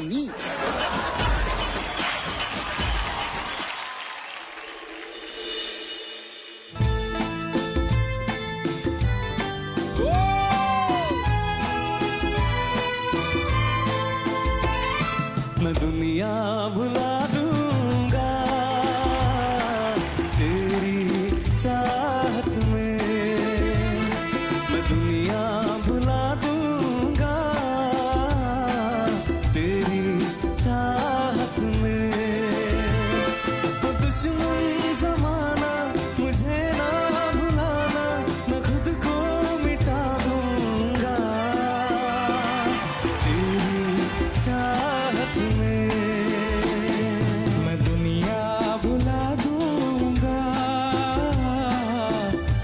मैं दुनिया भुला दूंगा तेरी चाहत में, मैं दुनिया भुला दूंगा तेरी चाहत में। वो दुश्मन ज़माना मुझे ना भुलाना, मैं खुद को मिटा दूंगा तेरी चाहत में। मैं दुनिया भुला दूंगा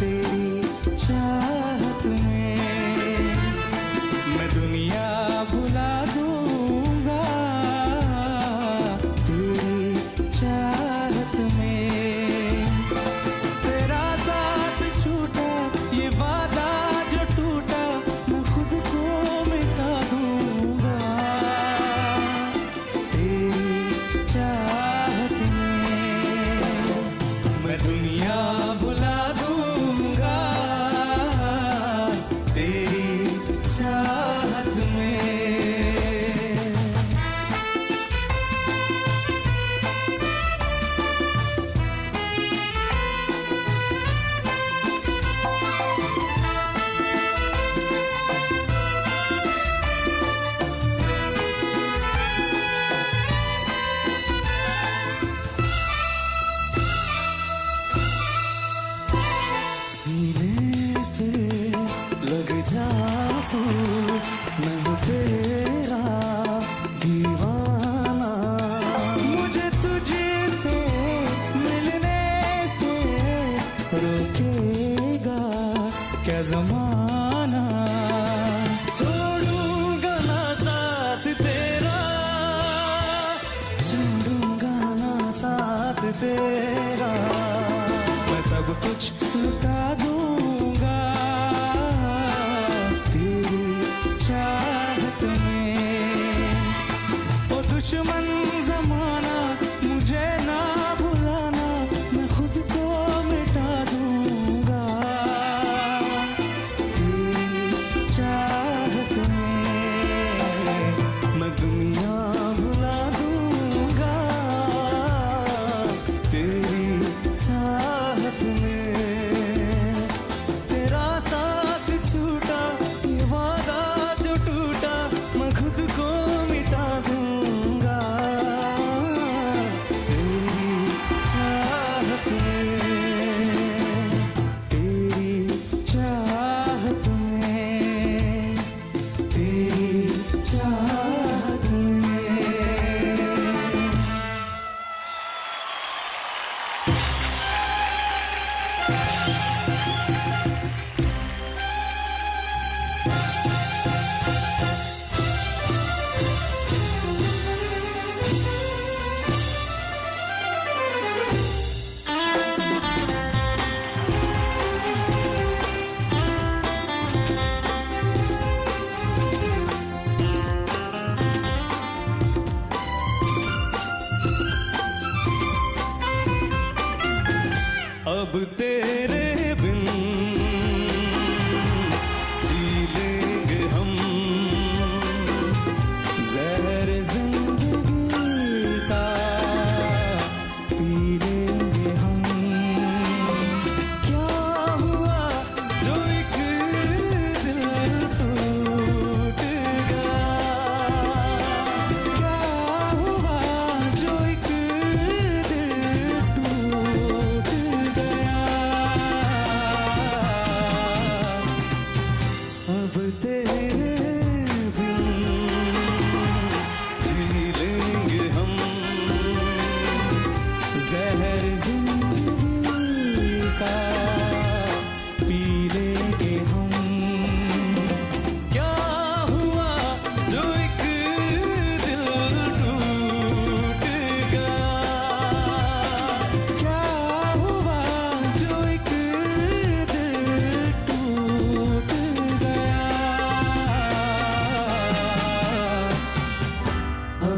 तेरी चाहत में, मैं दुनिया भुला दूंगा तेरी चाहत में। तेरा साथ छूटा ये वादा जो टूटा, मैं खुद को मिटा दूंगा तेरी चाहत में। मैं दुनिया भुला दूंगा तेरी चाहत में। सीने से लग जा तू, मैं हूँ तेरा दीवाना। मुझे तुझसे मिलने से रोकेगा क्या ज़माना। छोड़ूंगा ना साथ तेरा, छोड़ूंगा ना साथ तेरा, मैं सब कुछ लुटा दूंगा तेरी चाहत में। ओ दुश्मन ज़माना मुझे ना भुलाना, मैं खुद को मिटा दूंगा तेरी चाहत में। मैं दुनिया भुला दूंगा तेरी चाहत में। तेरा साथ छूटा ये वादा जो टूटा, मैं खुद को मिटा दूंगा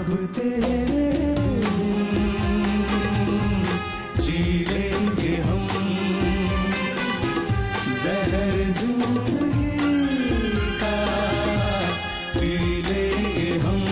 अब तेरे जी लेंगे हम जहर जिंदगी का पी लेंगे हम।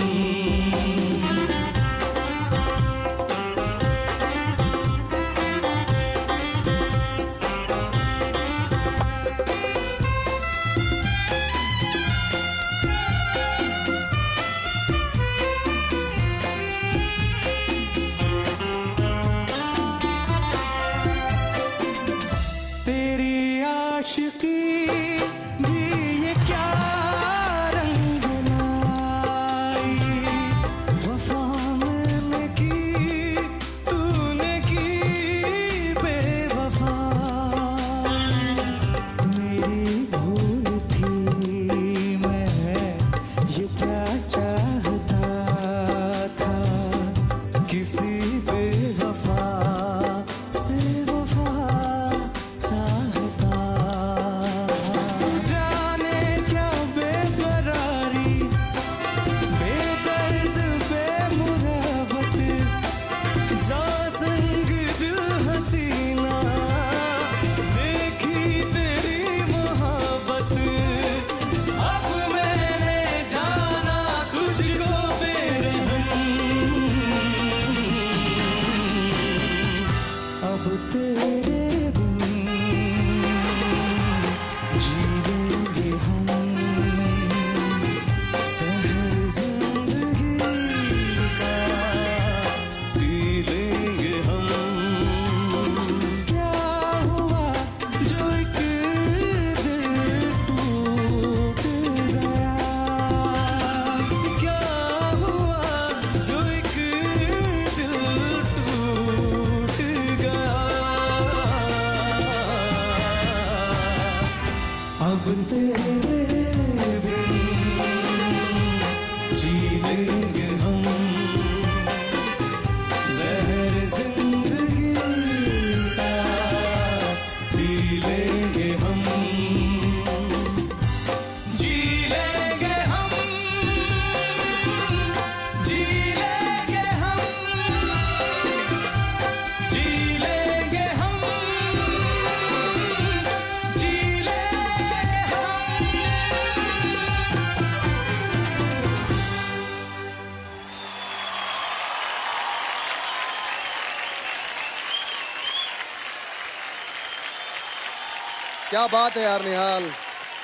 क्या बात है यार निहाल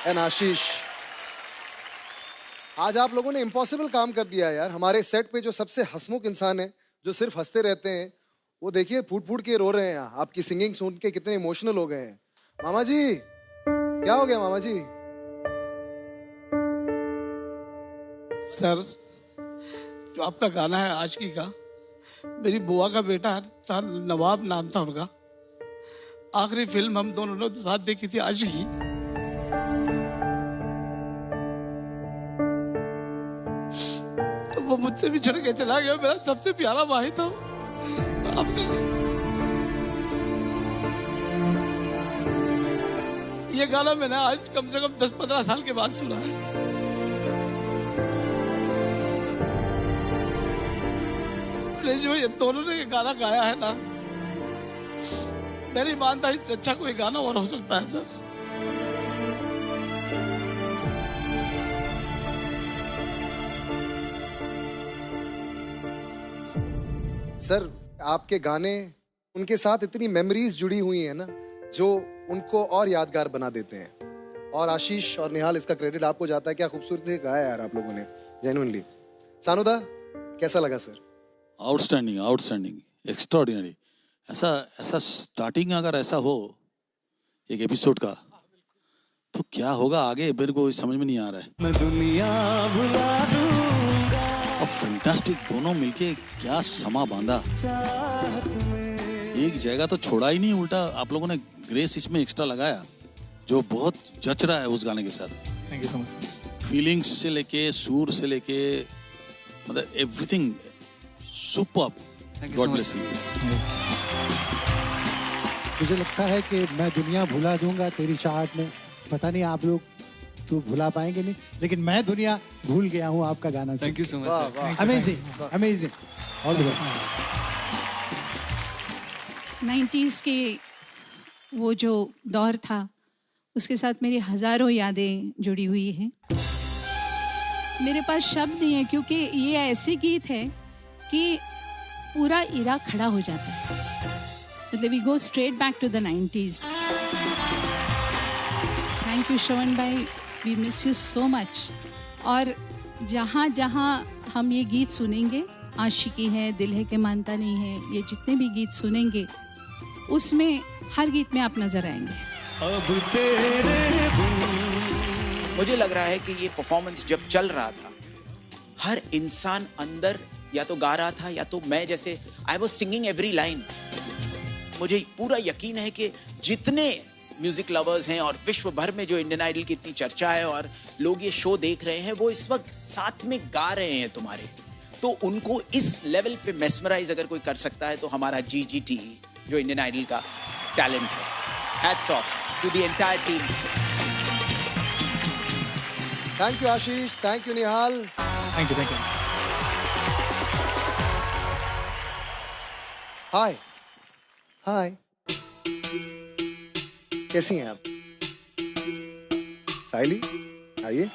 एंड आशीष, आज आप लोगों ने इम्पॉसिबल काम कर दिया है यार। हमारे सेट पे जो सबसे हंसमुख इंसान है, जो सिर्फ हंसते रहते हैं, वो देखिए फूट फूट के रो रहे हैं। आपकी सिंगिंग सुन के कितने इमोशनल हो गए हैं। मामा जी, क्या हो गया मामा जी? सर, जो आपका गाना है आशिकी का, मेरी बुआ का बेटा था, नवाब नाम था उनका। आखिरी फिल्म हम दोनों ने साथ देखी थी आशिकी। तो वो मुझसे भी छड़ के चला गया, मेरा सबसे प्यारा भाई था। आपका ये गाना मैंने आज कम से कम 10-15 साल के बाद सुना है। जो ये दोनों ने गाना गाया है ना, मेरी मानता है इससे अच्छा कोई गाना और हो सकता है सर। सर, आपके गाने, उनके साथ इतनी मेमोरीज जुड़ी हुई हैं ना, जो उनको और यादगार बना देते हैं। और आशीष और निहाल, इसका क्रेडिट आपको जाता है। क्या खूबसूरती से गाया यार आप लोगों ने, जेन्युइनली। सानुदा, कैसा लगा सर? Outstanding, outstanding, extraordinary. ऐसा स्टार्टिंग अगर ऐसा हो एक एपिसोड का, तो क्या होगा आगे मेरे को समझ में नहीं आ रहा है। मैं दुनिया भुला दूंगा। और फैंटास्टिक, दोनों मिलके क्या समा बांधा। एक जगह तो छोड़ा ही नहीं, उल्टा आप लोगों ने ग्रेस इसमें एक्स्ट्रा लगाया, जो बहुत जच रहा है उस गाने के साथ। Thank you so much. Feelings से लेके, सुर से लेके, मतलब everything superb. God bless you. मुझे लगता है कि मैं दुनिया भुला दूंगा तेरी चाहत में, पता नहीं आप लोग तो भुला पाएंगे नहीं, लेकिन मैं दुनिया भूल गया हूँ आपका गाना। Thank you so much sir. Amazing amazing, all the best. 90s के वो जो दौर था उसके साथ मेरी हजारों यादें जुड़ी हुई हैं। मेरे पास शब्द नहीं है क्योंकि ये ऐसे गीत है कि पूरा इरा खड़ा हो जाता है। मतलब we go straight back to the 90s। Thank you Shravan भाई, we miss you so much. और जहाँ जहाँ हम ये गीत सुनेंगे, आशिकी है, दिल है कि मानता नहीं है, ये जितने भी गीत सुनेंगे उसमें हर गीत में आप नजर आएंगे। अब तेरे मुझे लग रहा है कि ये परफॉर्मेंस जब चल रहा था, हर इंसान अंदर या तो गा रहा था या तो मैं जैसे I was singing every line. मुझे पूरा यकीन है कि जितने म्यूजिक लवर्स हैं और विश्व भर में जो इंडियन आइडल की इतनी चर्चा है और लोग ये शो देख रहे हैं, वो इस वक्त साथ में गा रहे हैं तुम्हारे। तो उनको इस लेवल पे मेस्मराइज अगर कोई कर सकता है तो हमारा GGT जो इंडियन आइडल का टैलेंट है। Hats off to the entire team. Thank you Ashish, thank you Nihal. Thank you. Hi hi, कैसी हैं आप? साइली आइए।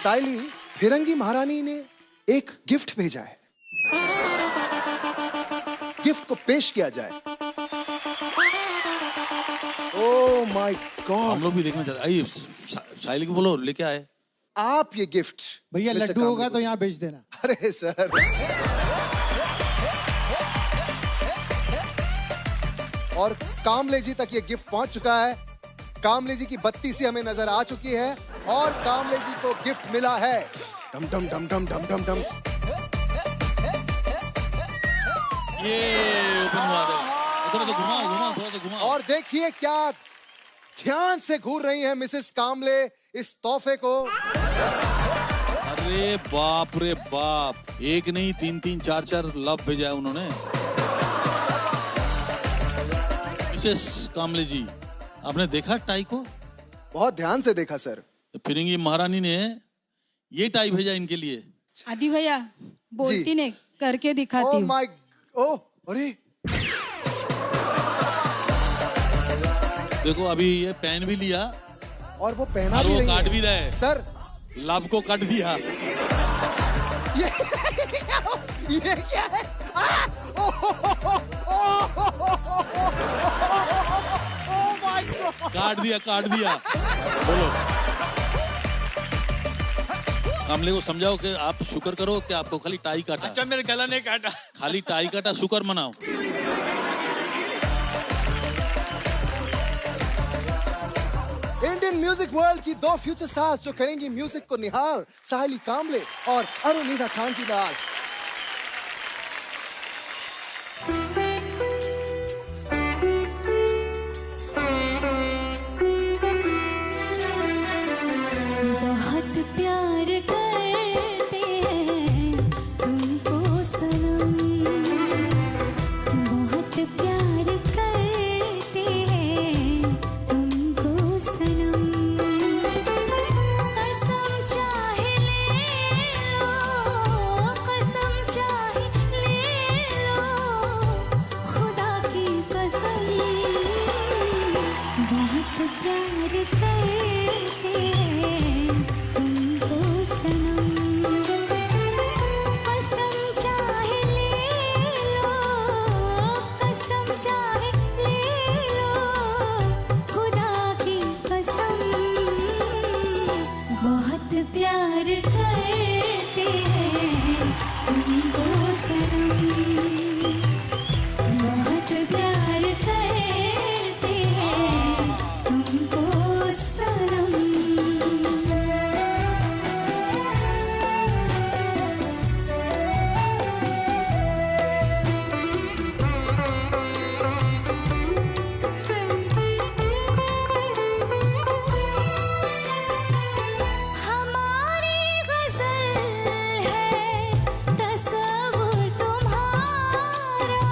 साइली, फिरंगी महारानी ने एक गिफ्ट भेजा है, गिफ्ट को पेश किया जाए। ओह माय गॉड, हम लोग भी देखना चाहते। आइए साइली को बोलो लेके आए। आप ये गिफ्ट भैया लड्डू होगा तो यहाँ बेच देना। अरे सर, और कामले जी तक ये गिफ्ट पहुंच चुका है। कामले जी की बत्ती से हमें नजर आ चुकी है और कामले जी को गिफ्ट मिला है। डम डम डम डम डम डम डम। ये ओपन हुआ है। थोड़ा सा घुमाओ घुमाओ, थोड़ा सा घुमाओ। और देखिए क्या ध्यान से घूर रही हैं मिसेस कामले इस तोहफे को। अरे बाप रे बाप, एक नहीं 3-3 4-4 लव भेजा है उन्होंने। मिसेस कामले जी, आपने देखा टाई को? बहुत ध्यान से देखा सर। फिरंगी महारानी ने ये टाई भेजा इनके लिए। आदि भैया बोलती ने करके दिखाती ओह हूँ। माय, ओह अरे देखो अभी ये पहन भी लिया और वो पहना और भी वो रही काट है। भी रहे। सर लव को काट दिया। ये क्या है? काट दिया। बोलो कामले को समझाओ कि आप शुक्र करो कि आपको खाली टाई काटा। अच्छा मेरे गला नहीं काटा। खाली टाई काटा, शुक्र मनाओ। इंडियन म्यूजिक वर्ल्ड की दो फ्यूचर स्टार्स जो करेंगी म्यूजिक को निहाल, साहिली कामले और अरुणिता कांजीलाल। बहुत प्यार करते हैं तुमको सनम, बहुत प्यार करते हैं तुमको सनम। कसम चाहे ले लो, कसम चाहे ले लो, खुदा की कसम। बहुत प्यार करते हैं तुमको सनम, कसम चाहे ले लो, कसम चाहे ले लो, खुदा की कसम। बहुत प्यार करते हैं तुमको सनम, बहुत प्यार करते हैं तुमको सनम। हमारी गज़ल है तसव्वुर तुम्हारा,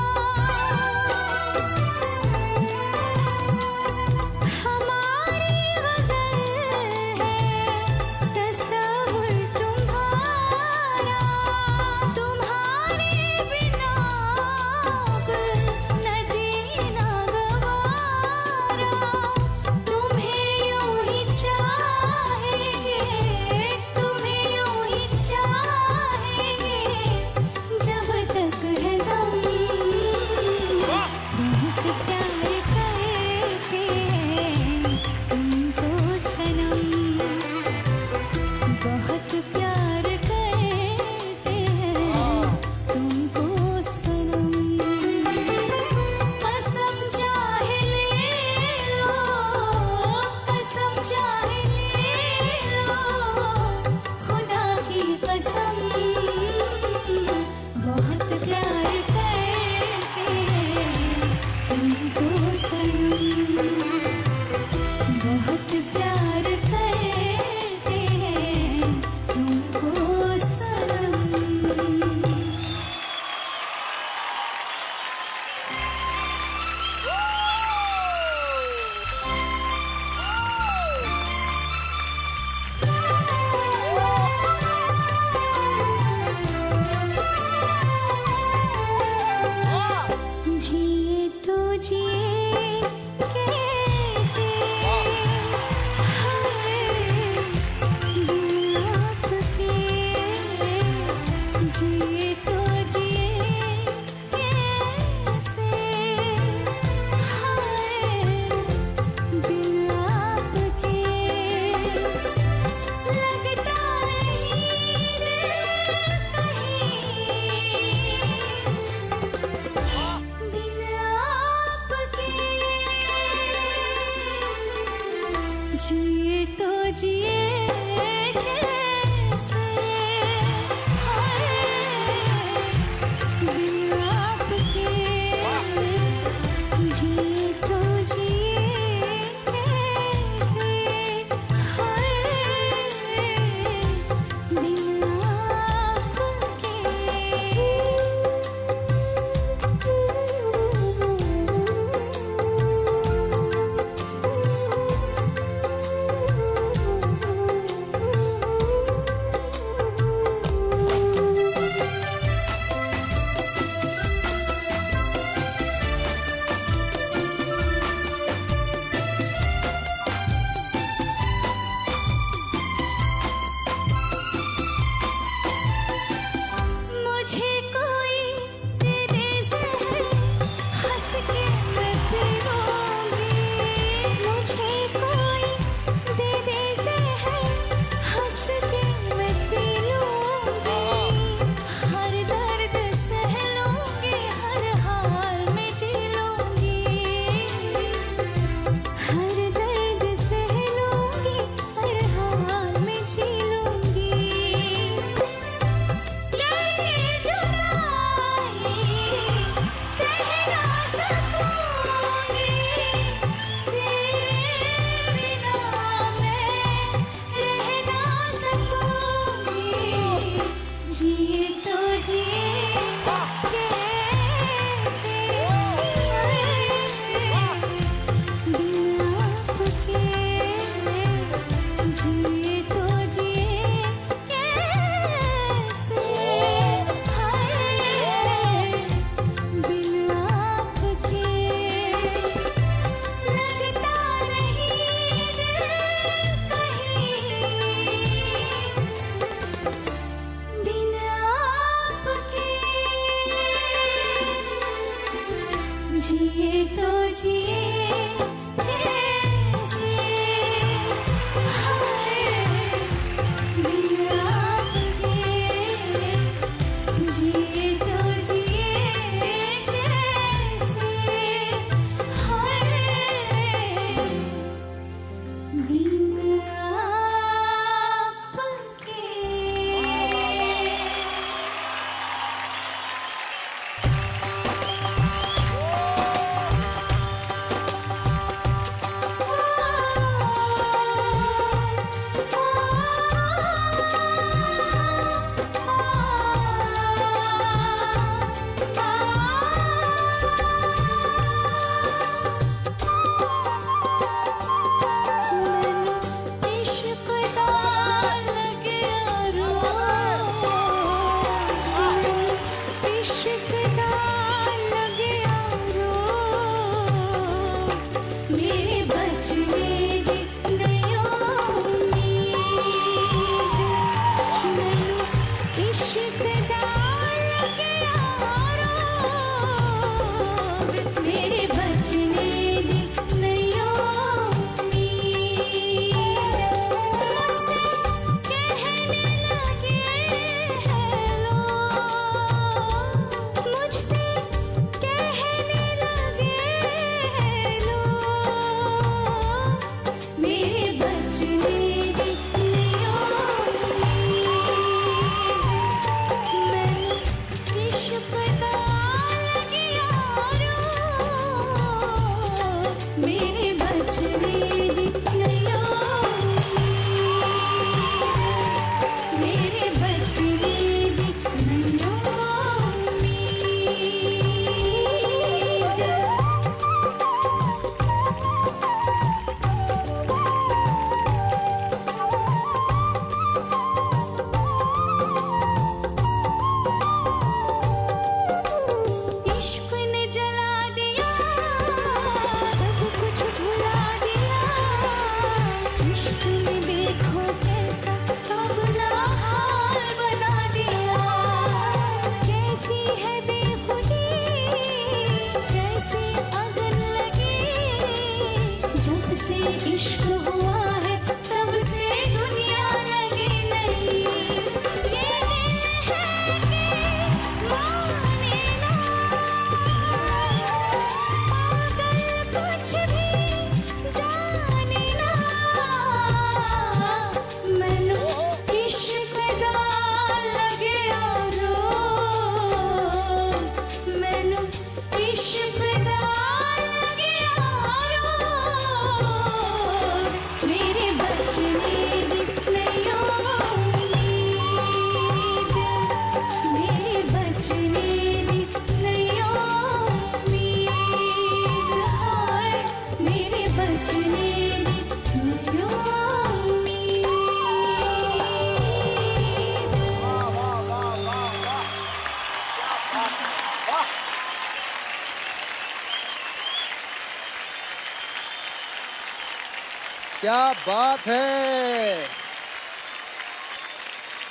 क्या बात है।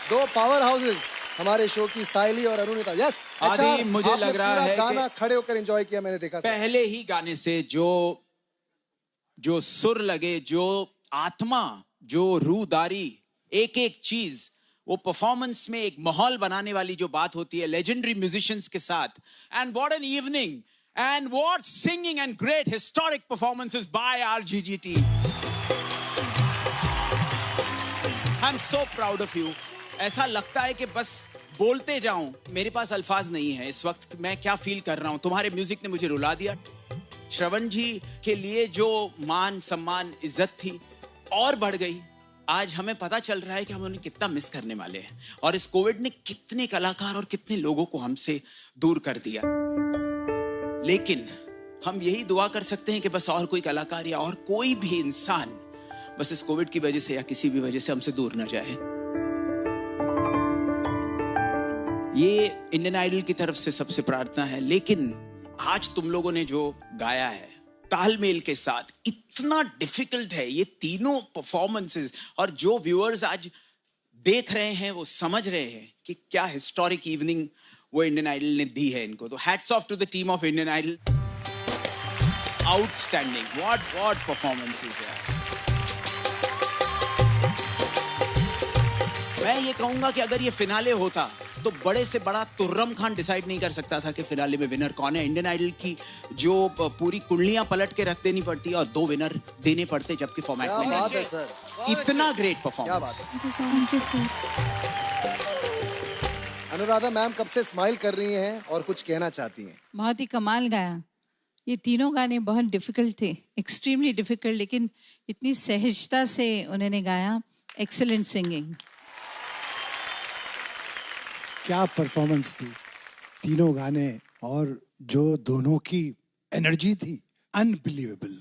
दो पावर हाउसेस हमारे शो की, साइली और अरुणिता। यस आदि, मुझे लग रहा है गाना कि खड़े होकर एंजॉय किया, मैंने देखा सर। पहले ही गाने से जो सुर लगे, जो आत्मा, जो रूहदारी, एक एक चीज, वो परफॉर्मेंस में एक माहौल बनाने वाली जो बात होती है लेजेंडरी म्यूजिशियंस के साथ। And what an evening, and what singing and great historic performances by RGGT। I am so proud of you. ऐसा लगता है कि बस बोलते जाऊं, मेरे पास अल्फाज नहीं है इस वक्त मैं क्या फील कर रहा हूं। तुम्हारे म्यूजिक ने मुझे रुला दिया। श्रवण जी के लिए जो मान सम्मान इज्जत थी और बढ़ गई। आज हमें पता चल रहा है कि हम उन्हें कितना मिस करने वाले हैं, और इस कोविड ने कितने कलाकार और कितने लोगों को हमसे दूर कर दिया। लेकिन हम यही दुआ कर सकते हैं कि बस और कोई कलाकार या और कोई भी इंसान बस इस कोविड की वजह से या किसी भी वजह से हमसे दूर न जाए। ये इंडियन आइडल की तरफ से सबसे प्रार्थना है। लेकिन आज तुम लोगों ने जो गाया है तालमेल के साथ, इतना डिफिकल्ट है ये तीनों परफॉर्मेंसेस, और जो व्यूअर्स आज देख रहे हैं वो समझ रहे हैं कि क्या हिस्टोरिक इवनिंग वो इंडियन आइडल ने दी है इनको। तो hats off to the team of Indian Idol. Outstanding, what performances है। मैं ये कहूंगा कि अगर ये फिनाले होता तो बड़े से बड़ा तुर्रम खान डिसाइड नहीं कर सकता था कि फिनाले में विनर कौन है। इंडियन आइडल की जो पूरी कुंडलियां पलट के रख देनी पड़ती है और 2 विनर देने पड़ते, जबकि फॉर्मेट में बात है नहीं। सर, इतना ग्रेट परफॉर्मेंस। अनुराधा मैम कब से स्माइल कर रही हैं और कुछ कहना चाहती हैं। बहुत ही कमाल गाया। ये तीनों गाने बहुत डिफिकल्ट थे, एक्सट्रीमली डिफिकल्ट, लेकिन इतनी सहजता से उन्होंने गाया। Excellent singing. क्या परफॉर्मेंस थी, तीनों गाने, और जो दोनों की एनर्जी थी अनबिलीवेबल।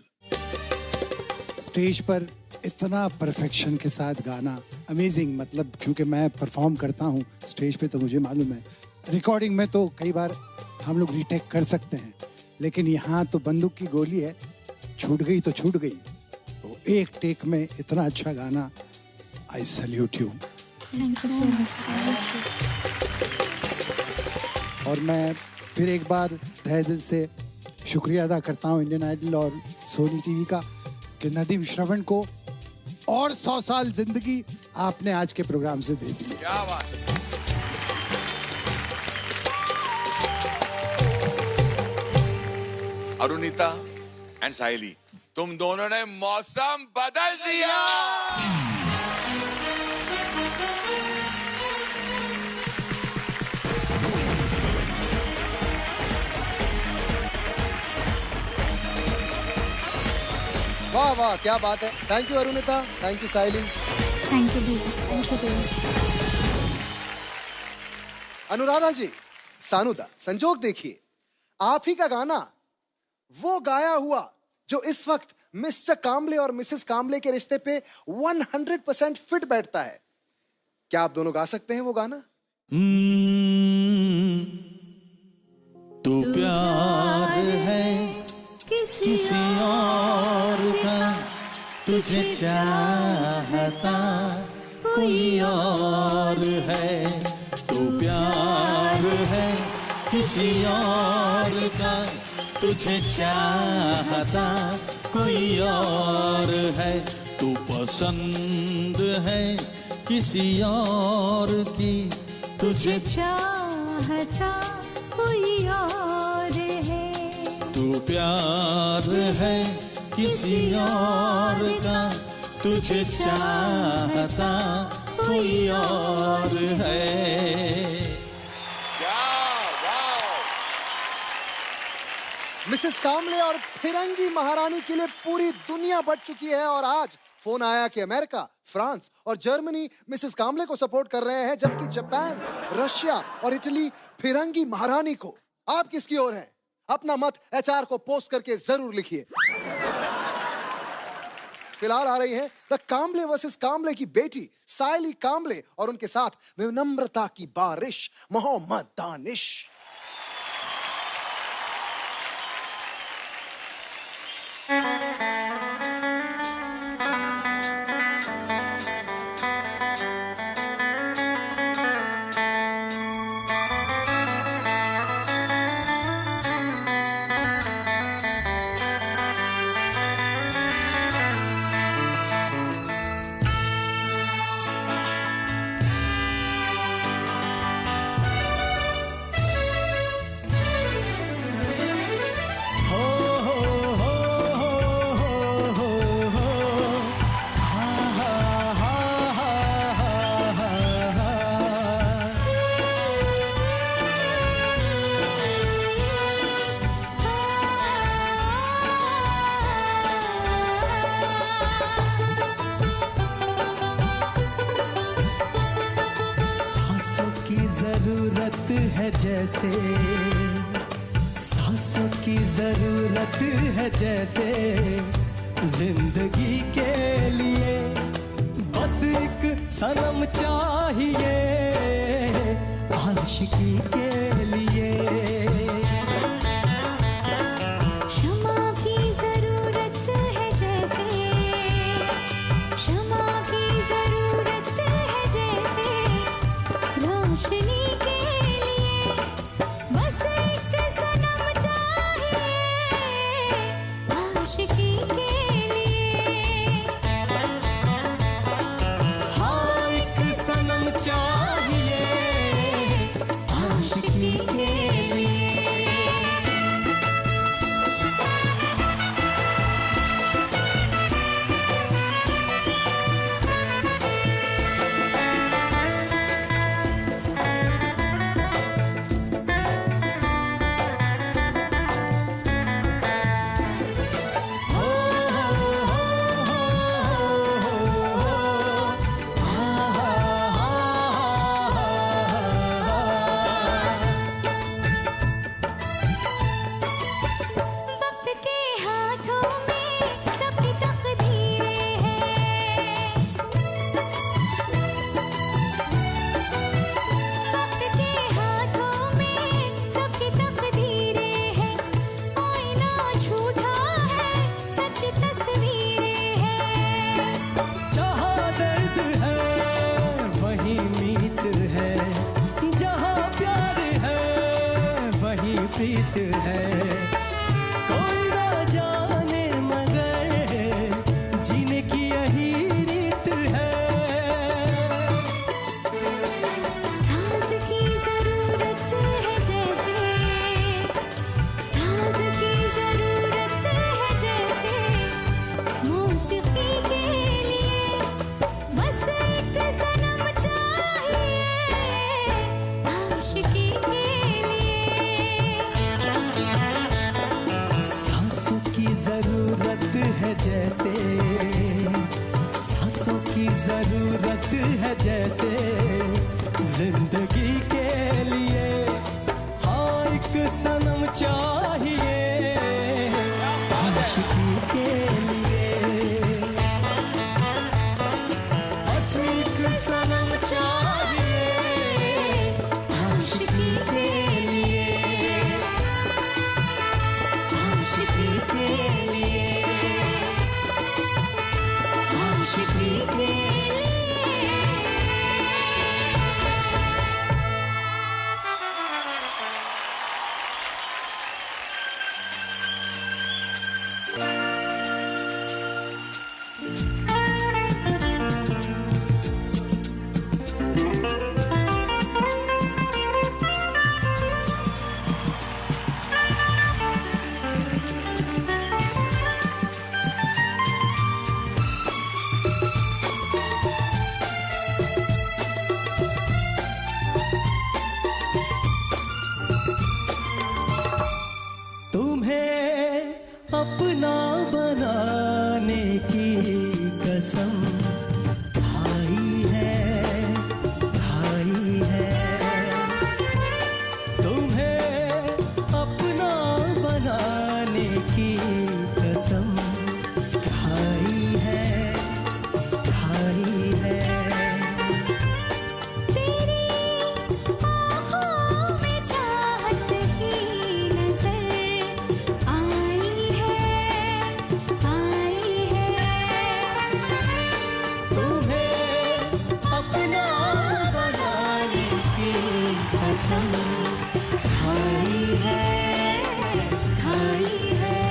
स्टेज पर इतना परफेक्शन के साथ गाना, अमेजिंग। मतलब क्योंकि मैं परफॉर्म करता हूँ स्टेज पे तो मुझे मालूम है, रिकॉर्डिंग में तो कई बार हम लोग रीटेक कर सकते हैं, लेकिन यहाँ तो बंदूक की गोली है, छूट गई तो छूट गई। तो एक टेक में इतना अच्छा गाना, आई सैल्यूट यू। और मैं फिर एक बार तहे दिल से शुक्रिया अदा करता हूँ इंडियन आइडल और सोनी टीवी का कि नदीम श्रवण को और 100 साल जिंदगी आपने आज के प्रोग्राम से दे दी। क्या बात। अरुणिता एंड साहिली, तुम दोनों ने मौसम बदल दिया। वाह वाह, क्या बात है। Thank you Arunita, thank you Saili, thank you भैया, थैंक यू भैया। अनुराधा जी, सानुदा, संजोग देखिए, आप ही का गाना वो गाया हुआ जो इस वक्त मिस्टर काम्बले और मिसेस काम्बले के रिश्ते पे 100% फिट बैठता है। क्या आप दोनों गा सकते हैं वो गाना? तू प्यार है किसी और का, तुझे चाहता कोई और है। तू प्यार है किसी और का, तुझे चाहता कोई और है। तू पसंद है किसी और की, तुझे चाहता कोई और है। तू प्यार है किसी और का, तुझे चाहता कोई और है। मिसेस काम्बले और फिरंगी महारानी के लिए पूरी दुनिया बढ़ चुकी है, और आज फोन आया कि अमेरिका, फ्रांस और जर्मनी मिसेस काम्बले को सपोर्ट कर रहे हैं, जबकि जापान, रशिया और इटली फिरंगी महारानी को। आप किसकी ओर हैं? अपना मत HR को पोस्ट करके जरूर लिखिए। फिलहाल आ रही है द काम्बले वर्सेस काम्बले की बेटी साइली काम्बले और उनके साथ विनम्रता की बारिश मोहम्मद दानिश। जरूरत है जैसे, सांसों की जरूरत है जैसे, जिंदगी के लिए बस एक सनम चाहिए आशिकी के लिए। क्षमा की जरूरत है जैसे, क्षमा की जरूरत है जैसे, रोशनी के लिए बस एक सनम चाहिए आशिकी के लिए। हाँ एक सनम चाहिए आशिकी के लिए। वक्त के हाथों में सबकी तकदीरें हैं, वक्त के हाथों में सबकी तकदीरें हैं, आईना झूठा है सच तस्वीरें हैं। जहाँ दर्द है वहीं मीत है, जहाँ प्यार है वहीं प्रीत है। कोई ना जाने मगर जीने की यही रीत है। सांस की जरूरत है जैसे, सांस की जरूरत है जैसे, मौसीकी के लिए बस एक सनम चाहिए आशिकी के लिए। सांसों की जरूरत है जैसे, सांसों की जरूरत है जैसे, जिंदगी के लिए हाँ एक सनम चाहिए आशिकी के लिए। बस एक सनम चाहिए आशिकी के लिए, आशिकी के लिए, आशिकी के लिए। तुम्हें अपना बनाने की कसम खाई है, खाई है। तुम्हें अपना बनाने की कसम खाई है, खाई है। तेरी आँखों में चाहत की नजर आई है, आई है। तुम्हें अपना बनाने की कसम खाई है, खाई है।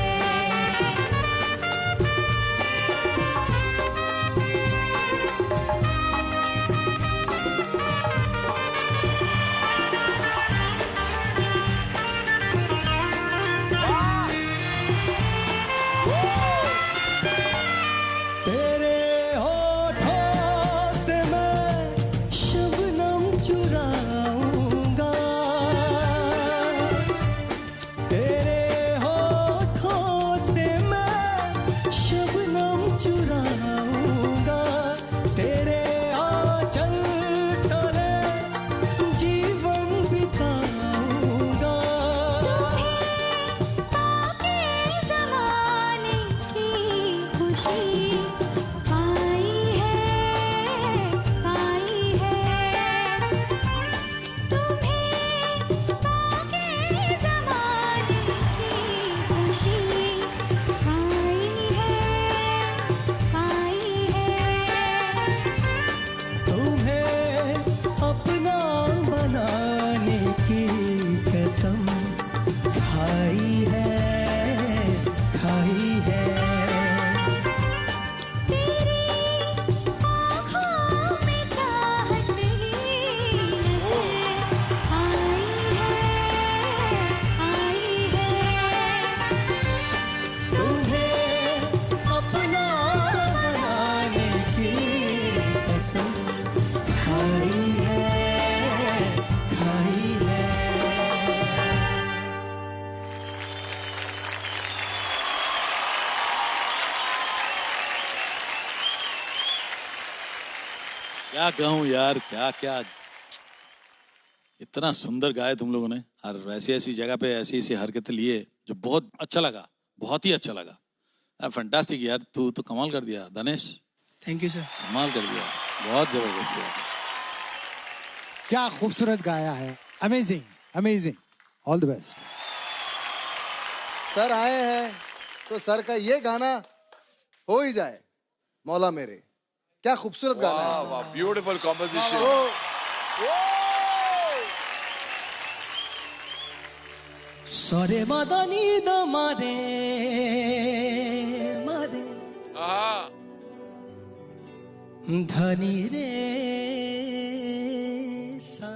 तेरे होठों से मैं शबनम चुराऊंगा, क्या कहूँ यार, क्या क्या इतना सुंदर गाए तुम लोगों ने, और ऐसी ऐसी जगह पे ऐसी ऐसी हरकतें लिए जो बहुत अच्छा लगा, बहुत ही अच्छा लगा यार। फैंटास्टिक यार, तू तो कमाल कर दिया धनेश, थैंक यू सर। कमाल कर दिया, बहुत जबरदस्त यार। क्या खूबसूरत गाया है, amazing amazing, all the best. Sir आए हैं तो सर का ये गाना हो ही जाए, मौला मेरे। क्या खूबसूरत गाना है सर। वाह, ब्यूटीफुल कॉम्पोजिशन। सरे मदनी द मारे मारे धनी रे सा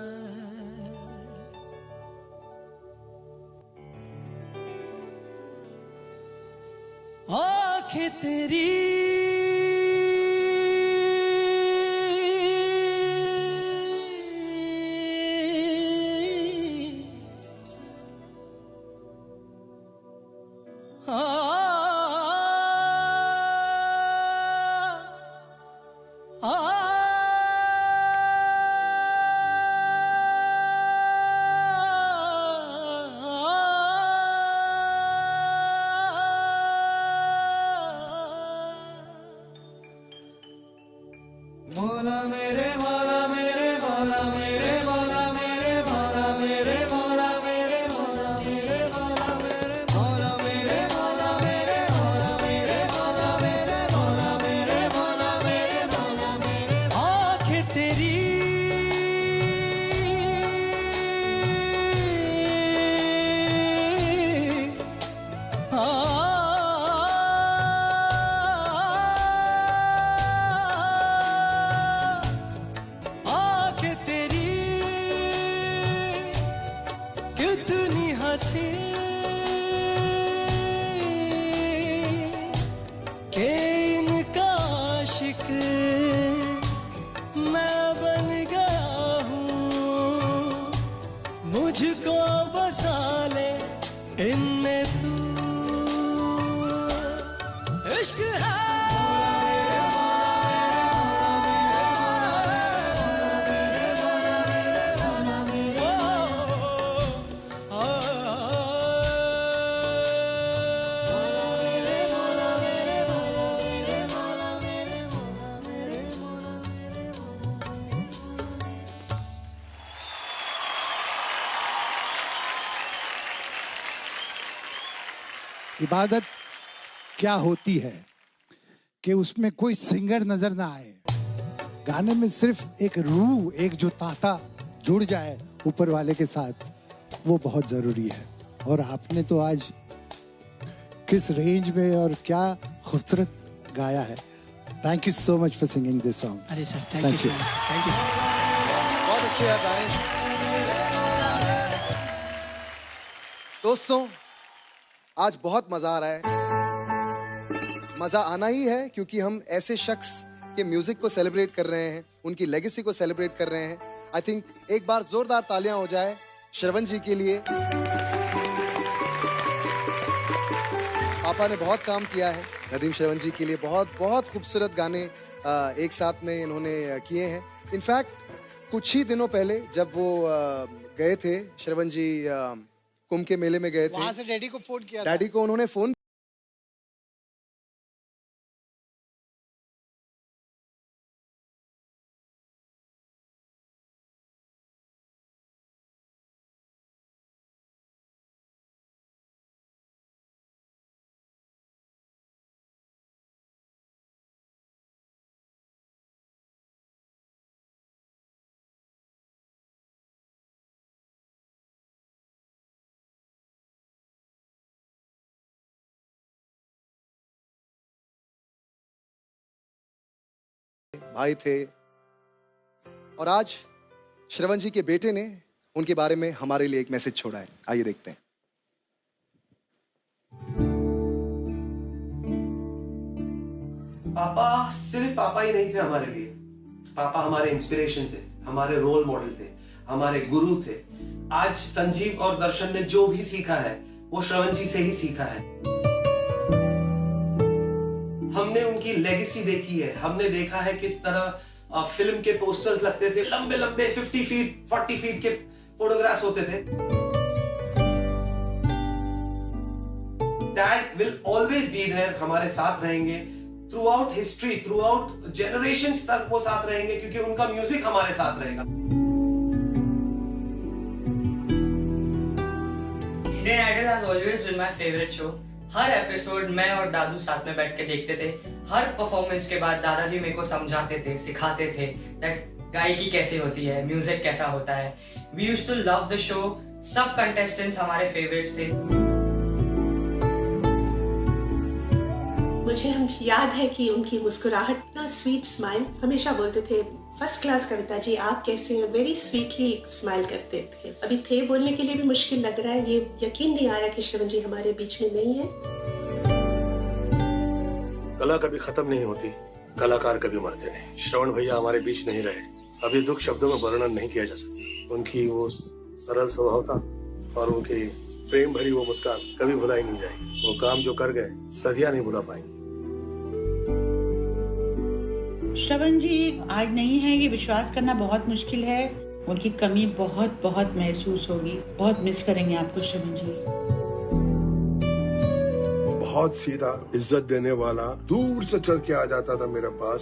आँखें तेरी मौला मेरे मौला मेरे मौला मेरे मौला मेरे मौला मेरे मौला मेरे मौला मेरे मौला मेरे मौला मेरे मौला मेरे मौला मेरे मौला मेरे मौला मेरे मौला मेरे मौला मेरे आँखें तेरी आँखें तेरी कितनी हंसी के इनका आशिक मैं बन गया हूँ, मुझको बसा ले इनमें तू। इश्क है इबादत क्या होती है कि उसमें कोई सिंगर नजर ना आए, गाने में सिर्फ एक रूह, एक जो ताता जुड़ जाए ऊपर वाले के साथ, वो बहुत जरूरी है। और आपने तो आज किस रेंज में और क्या खूबसूरत गाया है। Thank you so much for singing this song. अरे sir thank you so much, thank you sir. बहुत अच्छे हैं दानिश। दोस्तों आज बहुत मजा आ रहा है। मजा आना ही है क्योंकि हम ऐसे शख्स के म्यूजिक को सेलिब्रेट कर रहे हैं, उनकी लेगेसी को सेलिब्रेट कर रहे हैं। आई थिंक एक बार जोरदार तालियां हो जाए श्रवण जी के लिए। पापा ने बहुत काम किया है नदीम श्रवण जी के लिए, बहुत बहुत खूबसूरत गाने एक साथ में इन्होंने किए हैं। इनफैक्ट कुछ ही दिनों पहले जब वो गए थे, श्रवण जी कुंभ के मेले में गए थे, वहां से डैडी को फोन किया, डैडी को उन्होंने फोन भाई थे, और आज श्रवण जी के बेटे ने उनके बारे में हमारे लिए एक मैसेज छोड़ा है। आइए देखते हैं। पापा सिर्फ पापा ही नहीं थे हमारे लिए, पापा हमारे इंस्पिरेशन थे, हमारे रोल मॉडल थे, हमारे गुरु थे। आज संजीव और दर्शन ने जो भी सीखा है वो श्रवण जी से ही सीखा है। हमने उनकी लेगेसी देखी है, हमने देखा है किस तरह फिल्म के पोस्टर्स लगते थे, लंबे लंबे 50 फीट 40 फीट के फोटोग्राफ्स होते थे। Dad will always be there, हमारे साथ रहेंगे throughout history, throughout generations तक वो साथ रहेंगे, क्योंकि उनका म्यूजिक हमारे साथ रहेगा। Indian Idol has always been my favorite show. हर एपिसोड मैं और दादू साथ में बैठ के देखते थे। हर परफॉर्मेंस के बाद दादाजी मेरे को समझाते थे, सिखाते थे दैट गायकी कैसे होती है, म्यूजिक कैसा होता है। We used to love the show. सब कंटेस्टेंट्स हमारे फेवरेट्स थे। मुझे हम याद है कि उनकी मुस्कुराहट ना, स्वीट स्माइल, हमेशा बोलते थे फर्स्ट क्लास कविता जी आप कैसे हैं, वेरी स्वीटली स्माइल करते थे। अभी थे बोलने के लिए भी मुश्किल लग रहा है, ये यकीन नहीं आ रहा कि श्रवण जी हमारे बीच में नहीं है। कला कभी खत्म नहीं होती, कलाकार कभी मरते नहीं। श्रवण भैया हमारे बीच नहीं रहे, अभी दुख शब्दों में वर्णन नहीं किया जा सकता। उनकी वो सरल स्वभाव था और उनकी प्रेम भरी वो मुस्कान कभी भुलाई नहीं जाएगी। वो काम जो कर गए सदियां नहीं भुला पाएंगे। श्रवण जी आज नहीं है, ये विश्वास करना बहुत मुश्किल है। उनकी कमी बहुत बहुत महसूस होगी, बहुत मिस करेंगे आपको श्रवण जी। बहुत सीधा, इज्जत देने वाला, दूर से चल के आ जाता था मेरे पास।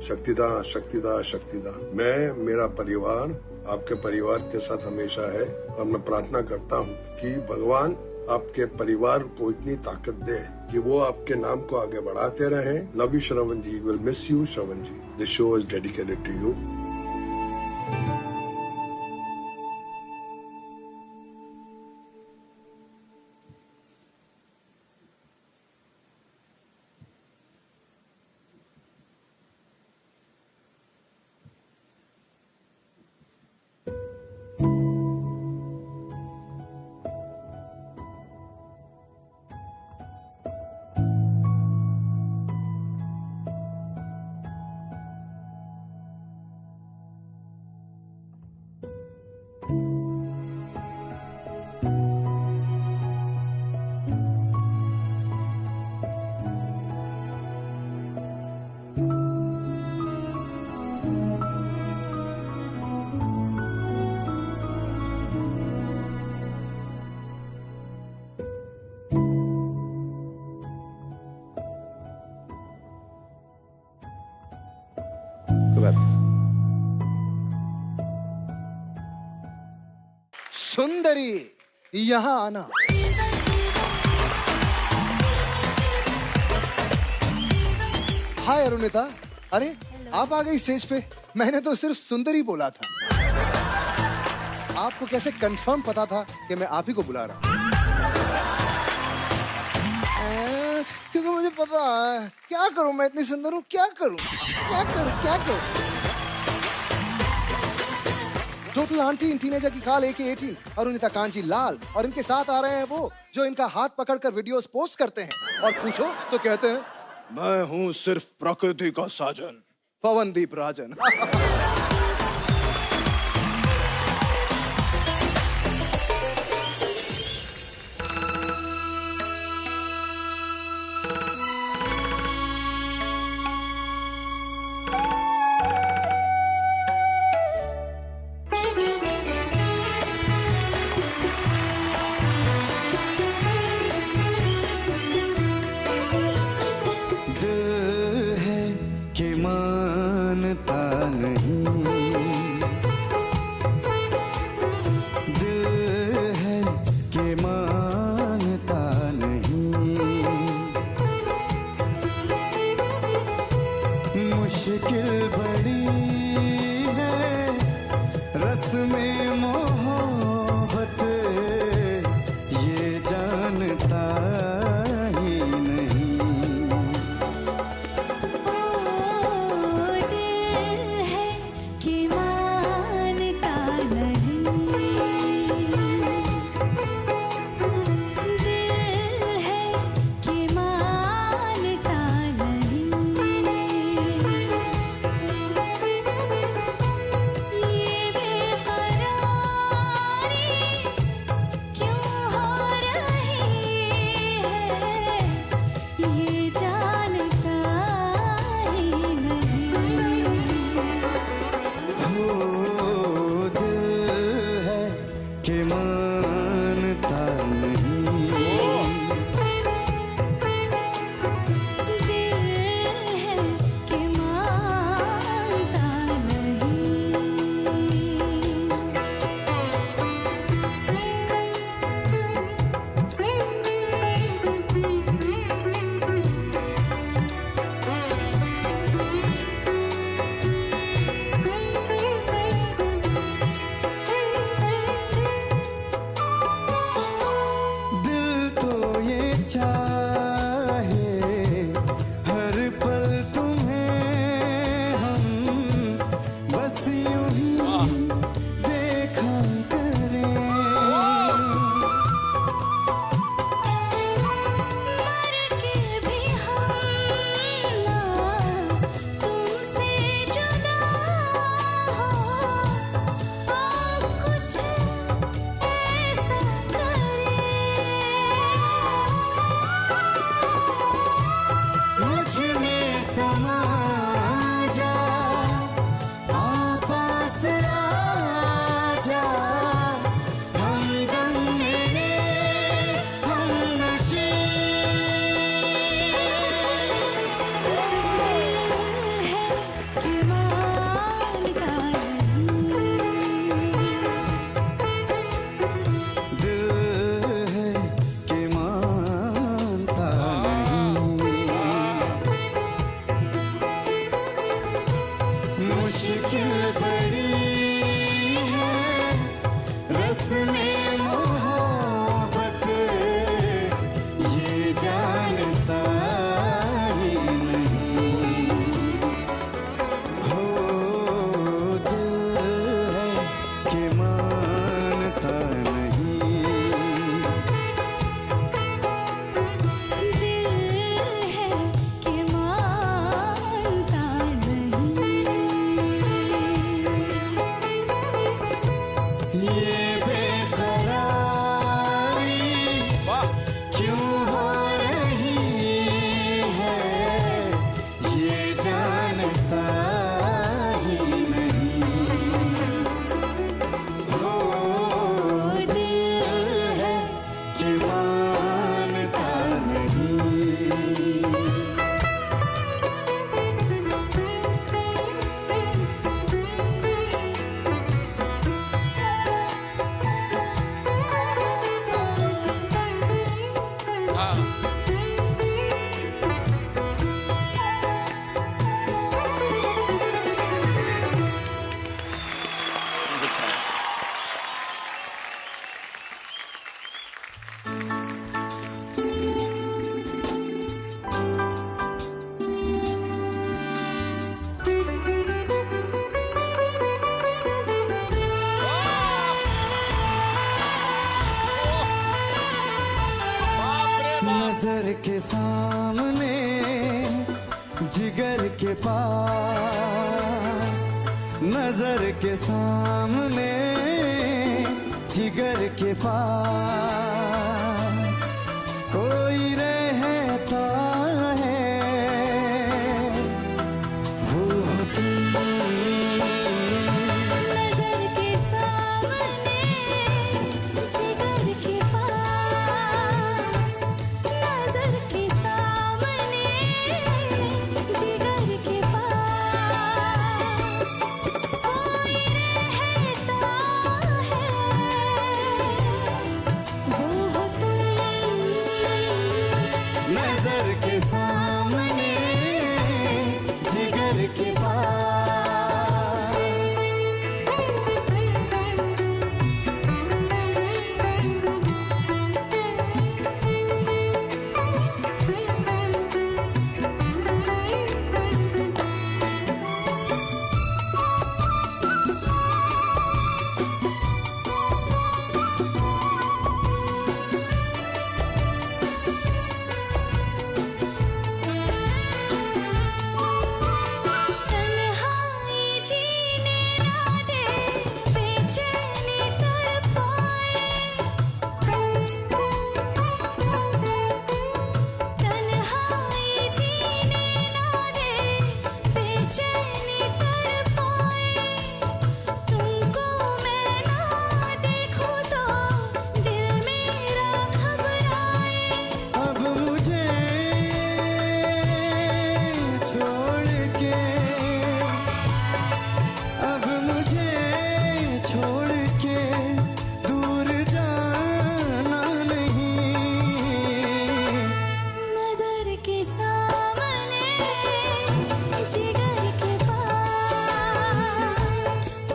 शक्तिदा शक्तिदा शक्तिदा, मैं, मेरा परिवार आपके परिवार के साथ हमेशा है और मैं प्रार्थना करता हूँ कि भगवान आपके परिवार को इतनी ताकत दे कि वो आपके नाम को आगे बढ़ाते रहें। Love you Shravan ji, will miss you Shravan ji. This show is dedicated to you. सुंदरी यहाँ आना। हाय अरुणिता, अरे आप आ गई स्टेज पे। मैंने तो सिर्फ सुंदरी बोला था। आपको कैसे कंफर्म पता था कि मैं आप ही को बुला रहा हूँ? क्योंकि मुझे पता है। क्या करूं, मैं इतनी सुंदर हूँ, क्या करूं, क्या करूं, क्या करूं? टोटल आंटी इन टीनेजर की खाल AK-18 अरुणिता कांजी लाल, और इनके साथ आ रहे हैं वो जो इनका हाथ पकड़कर वीडियोस पोस्ट करते हैं और पूछो तो कहते हैं मैं हूँ सिर्फ प्रकृति का साजन, पवनदीप राजन। चाहे हर पल तुम्हें हम बस यूं ही देखा करें। मर के भी हम ना तुमसे जुदा हो, कुछ ऐसा मुझ में समा जा, पास आजा, हमदम मेरे हमनशी। दिल है कि मानता नहीं, मुश्किल बड़ी है रस्मे मोहब्बत, ये जानता ही नहीं। हो दिल है कि मानता नहीं, दिल है कि मानता नहीं। ये बेकरारी क्यों हो रही है, ये जानता ही नहीं। हो दिल है कि मानता नहीं। नजर के सामने जिगर के पास, नजर के सामने जिगर के पास कोई रहता है, वो हो तुम। नजर के सामने जिगर के पास, नजर के सामने जिगर के पास कोई रहता है, वो हो तुम। नजर के सामने जिगर के पास।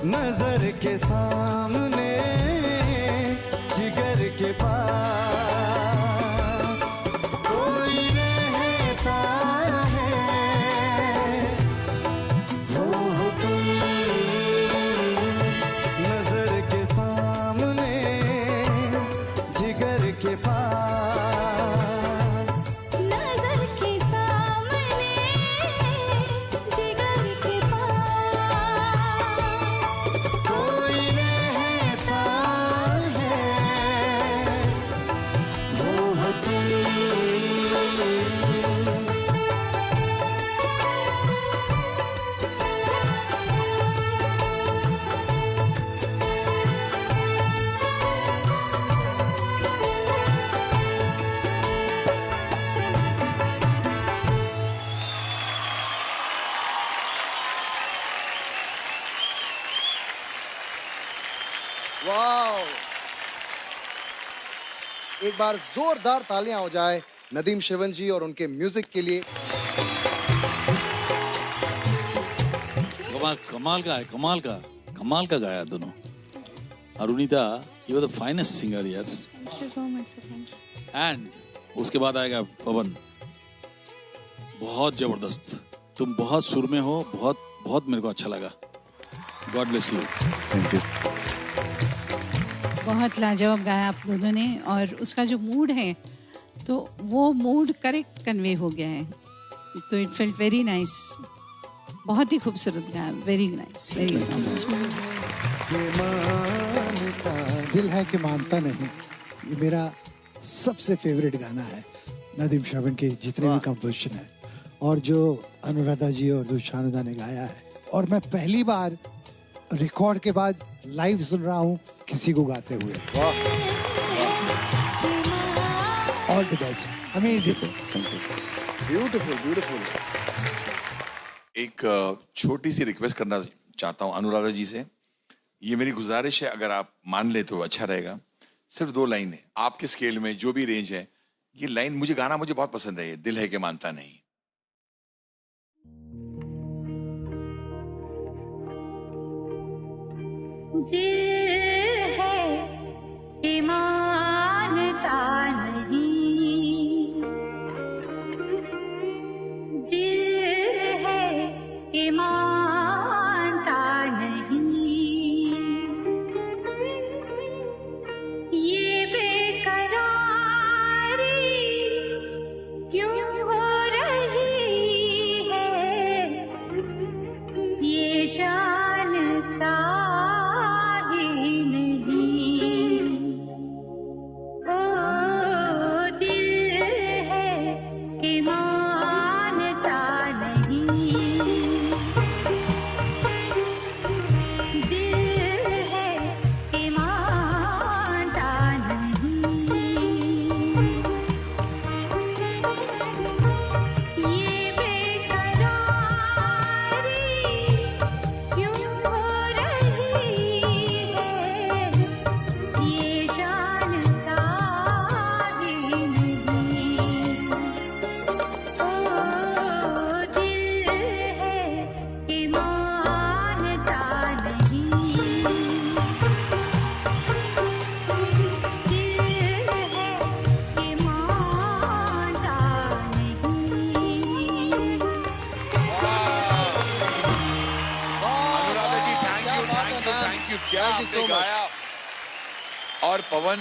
नजर के सामने जिगर के पास वाओ! एक बार जोरदार तालियां हो जाए नदीम श्रवण जी और उनके म्यूजिक के लिए। कमाल का है, कमाल का गाया दोनों। Arunita, you are the finest singer यार। Thank you so much, sir. Thank you. And उसके बाद आएगा पवन, बहुत जबरदस्त। तुम बहुत सुर में हो, बहुत मेरे को अच्छा लगा। God bless you. Thank you. बहुत लाजवाब गाया आप दोनों ने, और उसका जो मूड है तो वो मूड करेक्ट कन्वे हो गया है, तो इट फेल्ट वेरी नाइस। बहुत ही खूबसूरत गाया, वेरी नाइस, वेरी नाइस। दिल है कि मानता नहीं, ये मेरा सबसे फेवरेट गाना है नदीम श्रवण के जितने भी कंपोजिशन है, और जो अनुराधा जी और जो शानुदा ने गाया है। और मैं पहली बार रिकॉर्ड के बाद लाइव सुन रहा हूँ किसी को गाते हुए। All the best, amazing, beautiful beautiful. एक छोटी सी रिक्वेस्ट करना चाहता हूँ अनुराधा जी से। ये मेरी गुजारिश है, अगर आप मान ले तो अच्छा रहेगा। सिर्फ 2 लाइन है आपके स्केल में, जो भी रेंज है। ये लाइन मुझे गाना मुझे बहुत पसंद है, ये दिल है कि मानता नहीं। दिल है कि मानता नहीं, दिल है कि मानता नहीं, ये बेकरारी क्यों हो रही है, ये जानता ही नहीं। ओ दिल है कि मानता नहीं, दिल है कि मानता नहीं, ये बेकरारी क्यों हो रही है, ये जानता ही नहीं। ओ दिल है कि मानता नहीं, दिल है कि मानता नहीं। अनुराधा जी, थैंक यू, क्या आपने गाया। और पवन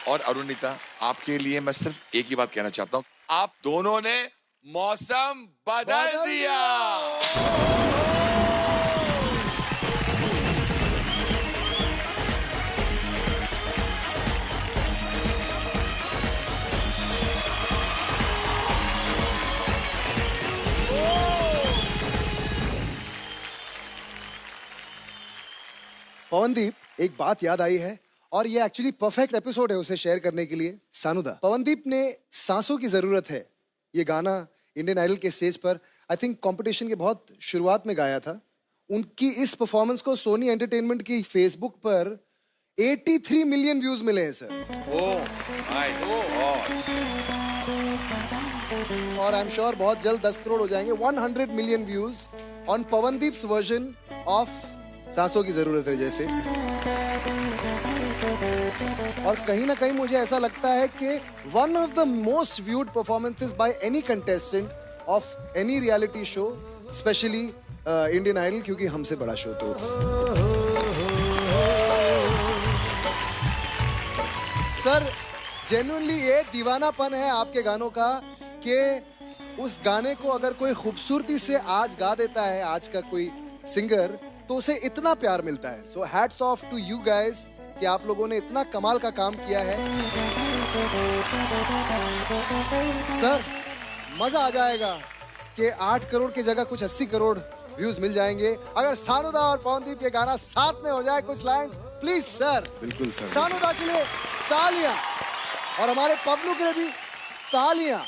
और अरुणिता, आपके लिए मैं सिर्फ एक ही बात कहना चाहता हूँ, आप दोनों ने मौसम बदल दिया। पवनदीप, एक बात याद आई है, और ये एक्चुअली परफेक्ट एपिसोड है उसे शेयर करने के लिए। सानुदा, पवनदीप ने सांसों की जरूरत है ये गाना इंडियन आइडल के स्टेज पर आई थिंक कंपटीशन के बहुत शुरुआत में गाया था। उनकी इस परफॉर्मेंस को सोनी एंटरटेनमेंट की फेसबुक पर 83 मिलियन व्यूज मिले हैं सर। और आई एम श्योर बहुत जल्द 10 करोड़ हो जाएंगे। 100 million views on Pawandeep's version of सांसों की जरूरत है जैसे। और कहीं ना कहीं मुझे ऐसा लगता है कि one of the most viewed performances by any contestant of any reality show, specially Indian Idol, क्योंकि हमसे बड़ा शो तो। सर जेन्युइनली ये दीवानापन है आपके गानों का कि उस गाने को अगर कोई खूबसूरती से आज गा देता है आज का कोई सिंगर, तो उसे इतना प्यार मिलता है। So hats off to you guys कि आप लोगों ने इतना कमाल का काम किया है। सर मजा आ जाएगा कि 8 करोड़ की जगह कुछ 80 करोड़ व्यूज मिल जाएंगे अगर सानुदा और पवनदीप ये गाना साथ में हो जाए कुछ लाइंस। Please sir. बिल्कुल सर। सानुदा के लिए तालियां और हमारे पब्लू के लिए भी तालियां।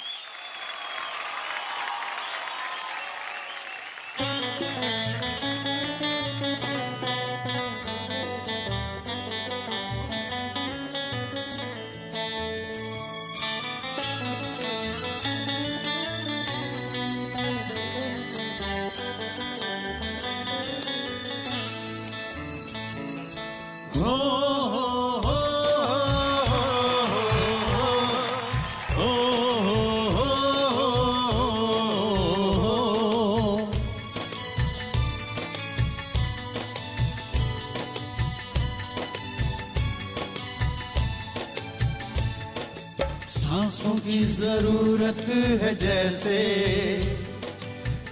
हो सांसों की जरूरत है जैसे,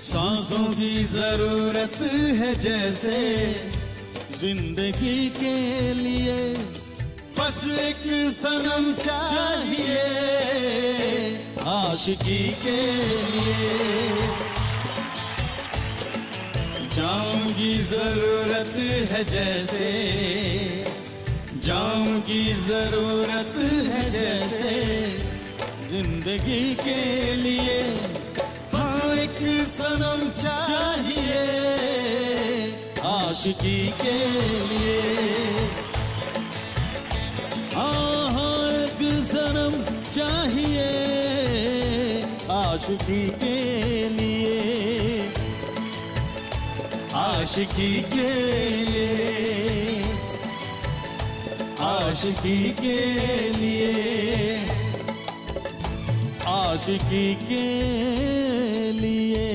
सांसों की जरूरत है जैसे, जिंदगी के लिए बस एक सनम चाहिए, आशिकी के लिए जाम की जरूरत है जैसे, जाम की जरूरत है जैसे, जिंदगी के लिए हाँ एक सनम चाहिए, आशिकी के लिए हाँ एक सनम चाहिए, आशिकी के लिए, आशिकी के लिए, आशिकी के लिए, आशिकी के लिए।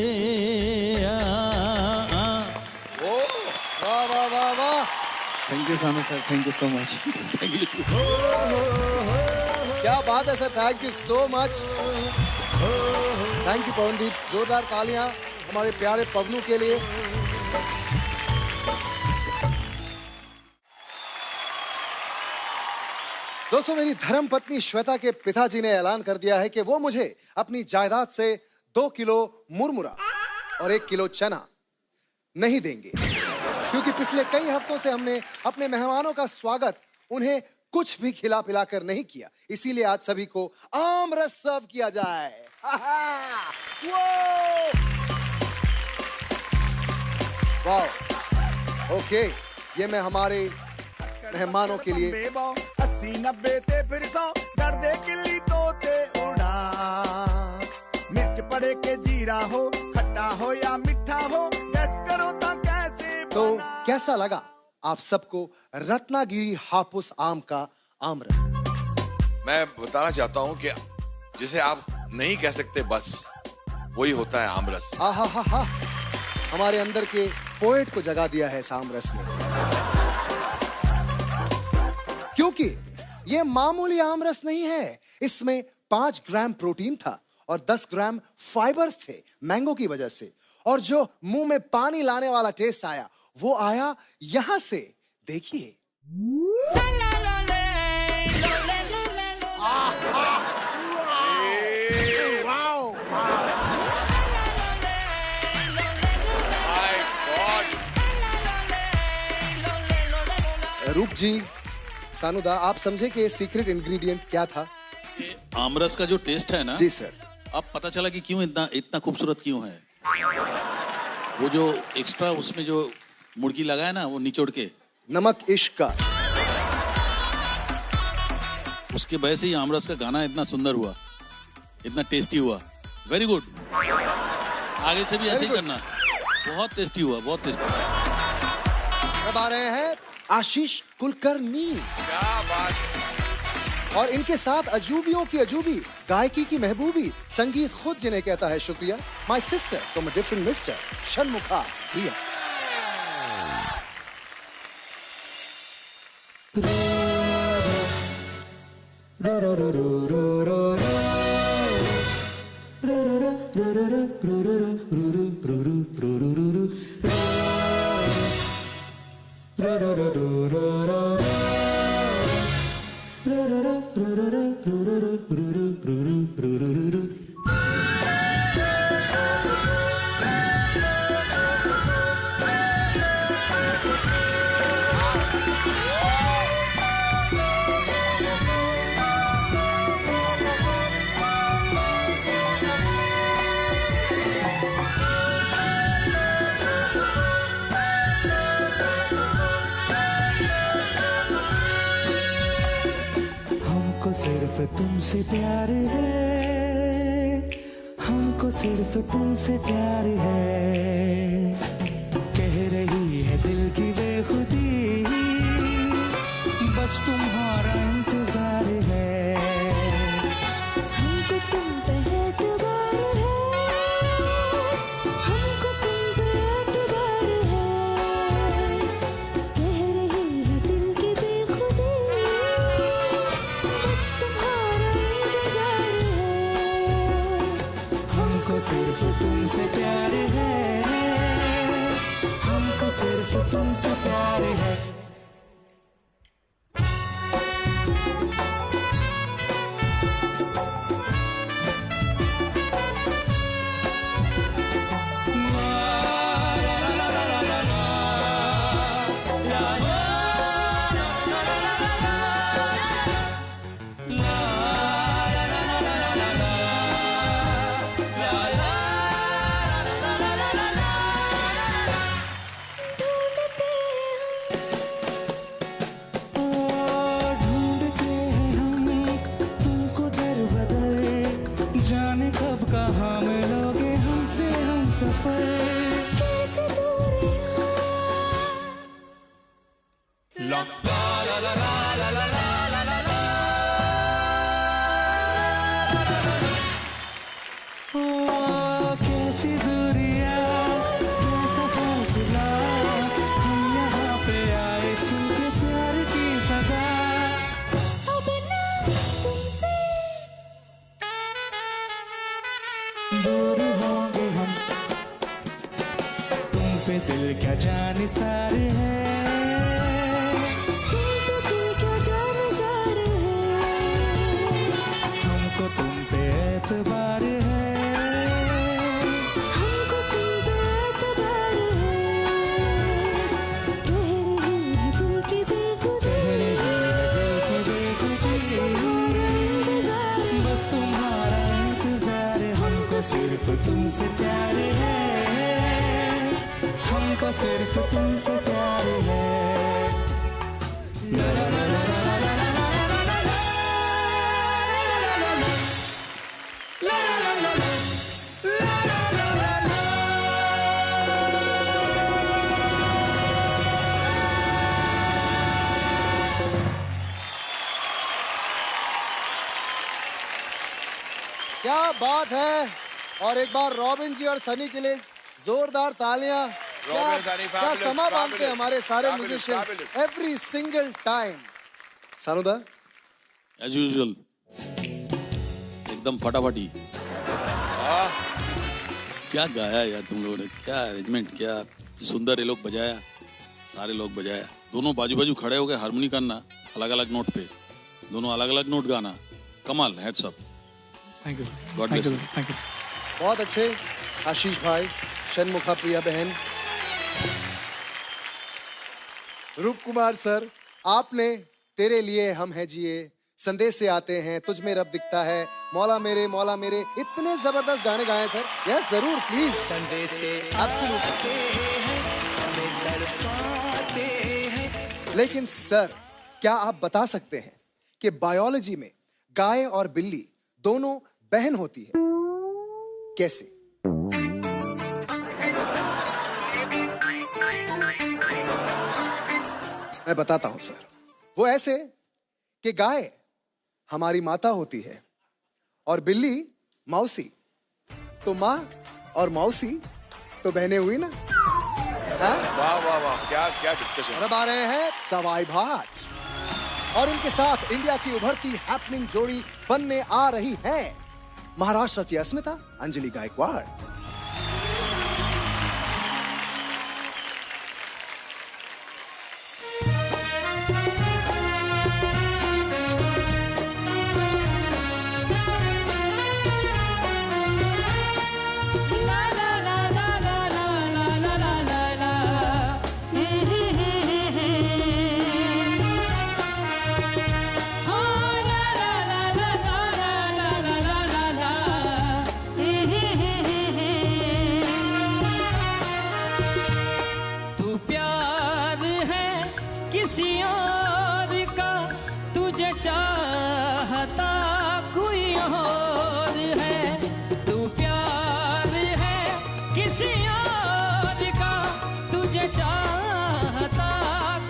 वाह वाह वाह वाह, थैंक यू सानू sir, thank you so much. Thank you. क्या बात है sir, thank you so much. Thank you Pawandeep, जोरदार तालियां हमारे प्यारे पवनू के लिए। दोस्तों, मेरी धर्मपत्नी श्वेता के पिताजी ने ऐलान कर दिया है कि वो मुझे अपनी जायदाद से 2 किलो मुरमुरा और 1 किलो चना नहीं देंगे, क्योंकि पिछले कई हफ्तों से हमने अपने मेहमानों का स्वागत उन्हें कुछ भी खिला पिलाकर नहीं किया। इसीलिए आज सभी को आम रस सर्व किया जाए। वाह, ओके, ये मैं हमारे मेहमानों के लिए 80-90 ते फिर 100 डरदे किल्ली तोते उड़ा, मिर्च पड़े के जीरा हो, खट्टा हो या मीठा हो, गैस करो ता कैसे तो कैसा लगा आप सबको रत्नागिरी हापुस आम का आमरस? मैं बताना चाहता हूँ कि जिसे आप नहीं कह सकते बस वही होता है आमरस। आहा हा हा, हमारे अंदर के पोएट को जगा दिया है इस आमरस ने, क्योंकि ये मामूली आमरस नहीं है। इसमें 5 ग्राम प्रोटीन था और 10 ग्राम फाइबर्स थे मैंगो की वजह से, और जो मुंह में पानी लाने वाला टेस्ट आया वो आया यहां से। देखिए, रूप जी, सानुदा, आप समझे कि सीक्रेट इंग्रेडिएंट क्या था? ये आमरस का जो टेस्ट है ना जी सर, अब पता चला कि क्यों इतना खूबसूरत क्यों है। वो जो एक्स्ट्रा उसमें जो मुर्गी लगा है ना, वो निचोड़ के नमक इश्क का, उसके वजह से ही आमरस का गाना इतना सुंदर हुआ, इतना टेस्टी हुआ। वेरी गुड, आगे से भी ऐसे ही करना। बहुत टेस्टी हुआ, बहुत टेस्टी। अब आ रहे हैं आशीष कुलकर्णी, क्या बात। और इनके साथ अजूबियों की अजूबी, गायकी की महबूबी, संगीत खुद जिन्हें कहता है शुक्रिया, my sister from a different mister, Shanmukha Priya. सिर्फ तुमसे प्यार है, हमको सिर्फ तुमसे प्यार है, कह रही है दिल की बेखुदी, बस तुम्हारा इंतजार है। हमको तुम पे एतबार है, हमको तुम पे एतबार है। कह रही है दिल की बेखुदी, बस तुम्हारा इंतजार है। हमको सिर्फ तुमसे प्यार है, हमको सिर्फ तुमसे प्यार है। ढूंढते हैं हम तुमको दर बदर, जाने कब कहाँ मिलोगे हमसे हम सफर। कैसे दूरियां ओ कैसी दूरियां, कैसा फासला, हम यहाँ पे आए सुन के प्यार की सदा। अब ना तुमसे दूर होंगे हम, तुम पे दिल क्या जान सार है। तुम पे दिल क्या जानिसार है। हमको तुम पे एतबार है, हमको तुम पे एतबार है। कह रही है दिल की बेखुदी, बस तुम्हारा इंतजार है। हमको सिर्फ तुमसे प्यार है, हमको सिर्फ तुमसे प्यार है। ला ला ला ला ला ला ला ला ला ला ला ला ला ला क्या बात है। और एक बार रॉबिन जी और सनी के लिए जोरदार तालियां। रॉबिन, सनी, क्या fabulous, समा बांधते हैं fabulous, हमारे सारे fabulous, musicians fabulous. Every single time. Sanuda as usual एकदम फटाफटी। क्या गाया यार तुम लोगों ने, क्या अरेंजमेंट, क्या सुंदर ये लोग बजाया, सारे लोग बजाया। दोनों बाजू बाजू खड़े हो गए, हारमोनी करना अलग अलग नोट पे, दोनों अलग अलग नोट गाना, कमाल, heads up. Thank you God thank bless you you. Thank you. बहुत अच्छे। आशीष भाई, षणमुखा प्रिया बहन, रूप कुमार सर, आपने तेरे लिए हम है जिए, संदेश से आते हैं, तुझ में रब दिखता है, मौला मेरे इतने जबरदस्त गाने गाए सर। यस जरूर, प्लीज। संदेश से लेकिन सर, क्या आप बता सकते हैं कि बायोलॉजी में गाय और बिल्ली दोनों बहन होती है, कैसे? मैं बताता हूं सर। वो ऐसे कि गाय हमारी माता होती है और बिल्ली मौसी, तो माँ और मौसी तो बहनें हुई ना। वाह वाह वाह, क्या क्या डिस्कशन। अब आ रहे हैं सवाई भाट और उनके साथ इंडिया की उभरती हैपनिंग जोड़ी बनने आ रही है महाराष्ट्र की अस्मिता अंजलि गायकवाड़। चाहता कोई और है, तू प्यार है किसी और का, तुझे चाहता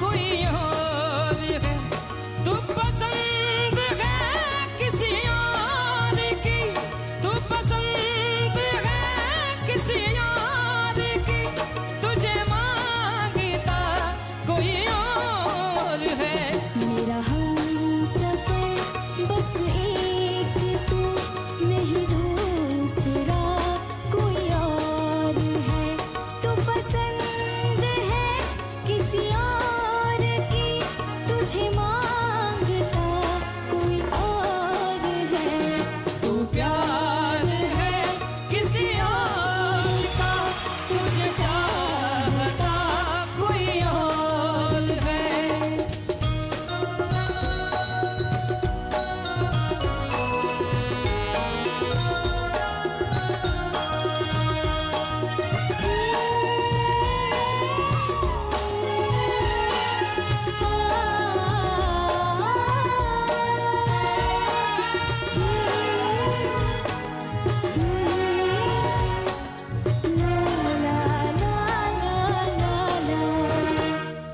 कोई और है, तुझे मांगता कोई और है। तू प्यार है किसी और का, तुझे चाहता कोई और है।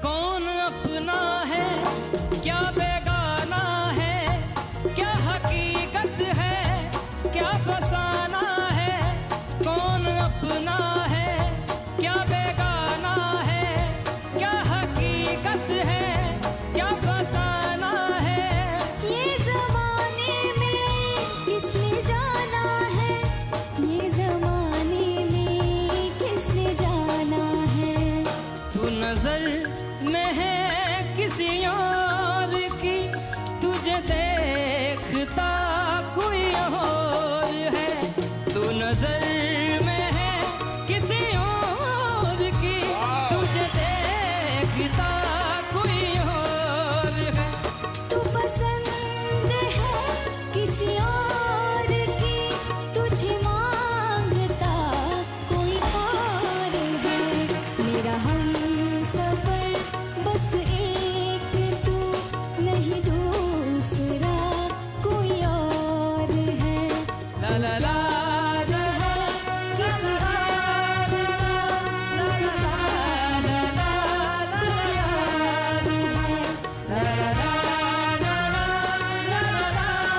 कौन अपना है क्या बेगाना है, क्या हकीकत है क्या फसाना है। कौन अपना है क्या बेगाना है, क्या हकीकत है क्या फसाना है। ये ज़माने में किसने जाना है, ये ज़माने में किसने जाना है। तू नजर में है किसी और की, तुझे देखता कोई और है। तू नजर में है किसी और की, तुझे देखता कोई और है। तू पसंद है किसी और की, तुझे मांगता कोई और है। मेरा हमसफर बस एक तू, नहीं दूसरा कोई और है। ला ला ला ला है किसी और का, तुझे चाहता कोई और है। ला ला ला ला ला ला ला ला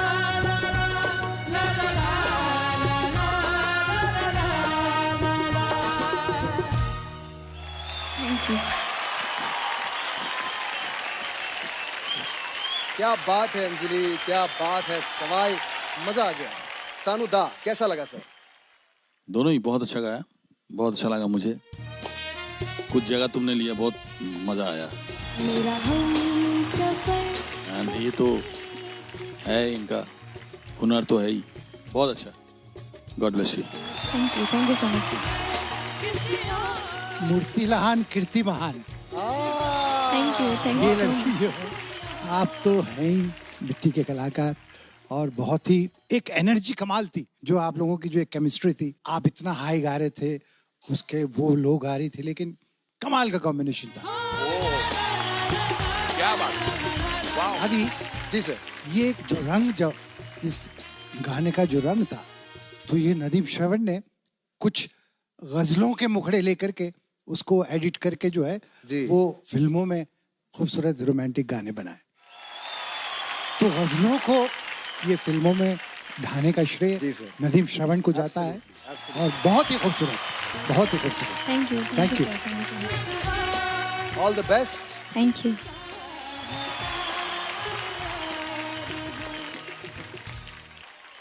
थैंक यू। क्या बात है अंजलि, क्या बात है सवाई, मजा आ गया। सानू दा कैसा लगा सर? दोनों ही बहुत अच्छा गाया, बहुत अच्छा लगा मुझे। कुछ जगह तुमने लिया, बहुत मजा आया। मेरा हमसफर एंड ये तो है, इनका हुनर तो है ही, बहुत अच्छा। God bless you. Thank you so much. मूर्तिलाहान कीर्ति महान। थैंक यू ये सो लड़की मच। जो है, आप तो हैं ही मिट्टी के कलाकार और बहुत ही एक एनर्जी कमाल थी जो आप लोगों की जो एक केमिस्ट्री थी। आप इतना हाई गा रहे थे, उसके वो लो गा रही थी, लेकिन कमाल का कॉम्बिनेशन था। क्या बात। वाह। अभी जी सर, ये जो रंग, जो इस गाने का जो रंग था, तो ये नदीम श्रवण ने कुछ गजलों के मुखड़े लेकर के उसको एडिट करके जो है वो फिल्मों में खूबसूरत रोमांटिक गाने बनाए। तो गजलों को ये फिल्मों में ढाने का श्रेय नदीम श्रवण को जाता है और बहुत ही खूबसूरत, बहुत ही खूबसूरत। Thank you. Thank you. All the best. Thank you.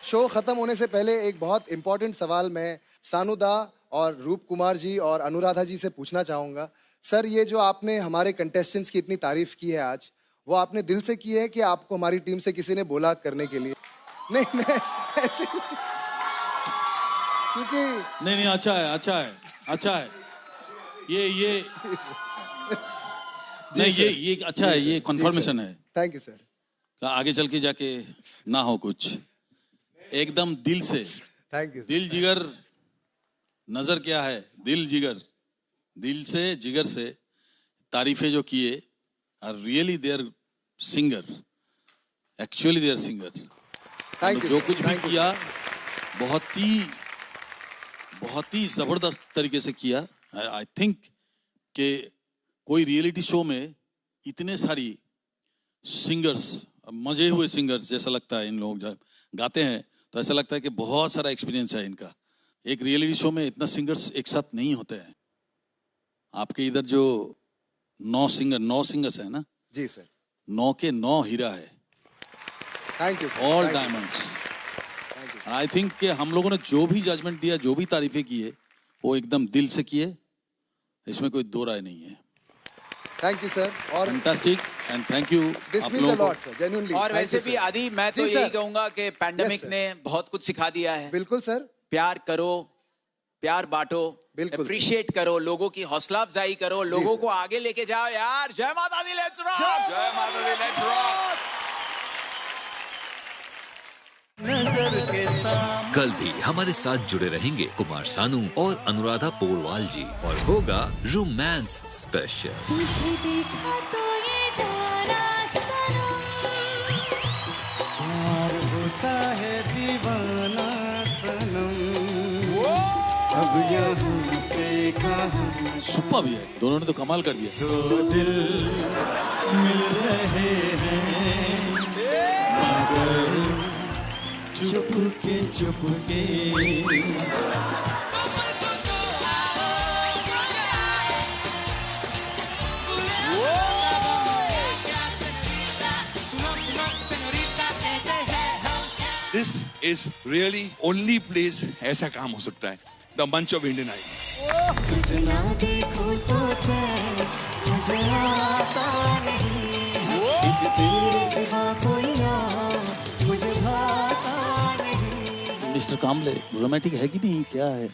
Show खत्म होने से पहले एक बहुत इंपॉर्टेंट सवाल मैं सानू दा और रूप कुमार जी और अनुराधा जी से पूछना चाहूंगा। सर, ये जो आपने हमारे कंटेस्टेंट्स की इतनी तारीफ की है आज, वो आपने दिल से की है कि आपको हमारी टीम से किसी ने बोला करने के लिए? नहीं, मैं ऐसे क्योंकि नहीं, अच्छा है, अच्छा है, अच्छा है। ये नहीं, ये अच्छा है, ये कंफर्मेशन है। Thank you sir. आगे चल के जाके ना हो कुछ, एकदम दिल से। Thank you. दिल जिगर, नजर क्या है, दिल जिगर, दिल से जिगर से तारीफें जो किए, are really their singer, actually their singer. जो कुछ भी किया बहुत ही जबरदस्त तरीके से किया। आई थिंक कि कोई रियलिटी शो में इतने सारी सिंगर्स, मजे हुए सिंगर्स जैसा लगता है, इन लोग जब गाते हैं तो ऐसा लगता है कि बहुत सारा एक्सपीरियंस है इनका। एक रियलिटी शो में इतना सिंगर्स एक साथ नहीं होते हैं। आपके इधर जो 9 सिंगर्स है ना जी सर, 9 के 9 हीरा है। Thank you. All diamonds. I think कि हम लोगों ने जो भी जजमेंट दिया, जो भी तारीफें की है, वो एकदम दिल से किए, इसमें कोई दो राय नहीं है। Thank you sir. और fantastic. And thank you This आप means a लोगों lot, sir. Genuinely. और Thank वैसे you, भी sir. आदि मैं तो जी, यही sir. कहूंगा कि पैंडेमिक sir. ने बहुत कुछ सिखा दिया है। बिल्कुल सर। प्यार करो, प्यार बांटो, अप्रिशिएट करो, लोगों की हौसला अफजाई करो, लोगों को आगे लेके जाओ यार। जय माता दी, लेट्स रॉक। जय माता दी, लेट्स रॉक। कल भी हमारे साथ जुड़े रहेंगे कुमार सानू और अनुराधा पोरवाल जी और होगा रोमांस स्पेशल। तुझे देखा तो ये जाना सनम, प्यार होता है दीवाना सनम, अब यहाँ से कहाँ। सुप्पा भी है, दोनों ने तो कमाल कर दिया। दो दिल मिल रहे हैं मगर चुपके This is really only place ऐसा काम हो सकता है, the Munch of Indian Idol। तुझे ना देखूं तो चैन मुझे आता नहीं, एक तेरे सिवा कोई और मुझे भाता नहीं। मिस्टर कामले रोमांटिक है कि नहीं, क्या है?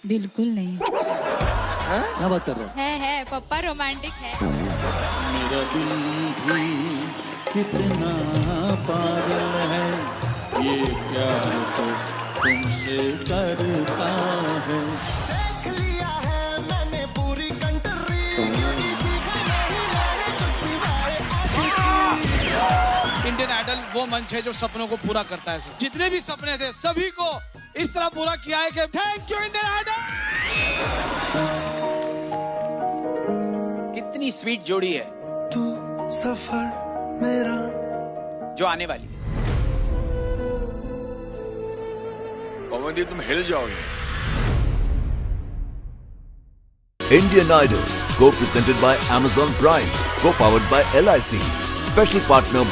बिल्कुल नहीं। क्या बात कर रहा है पप्पा रोमांटिक है। मेरा दिल भी कितना पागल है, ये प्यार तो तुमसे करता है। देख लिया है मैंने पूरी कंट्री, क्यों सीखा नहीं मैंने कुछ सिवाय आशिकी। इंडियन आइडल वो मंच है जो सपनों को पूरा करता है। जितने भी सपने थे सभी को इस तरह पूरा किया है कि थैंक यू इंडियन आइडल। कितनी स्वीट जोड़ी है तू सफर मेरा जो आने वाली है। पवन जी तुम हिल जाओगे। Indian Idol, co-presented by Amazon Prime, co-powered by LIC, special partner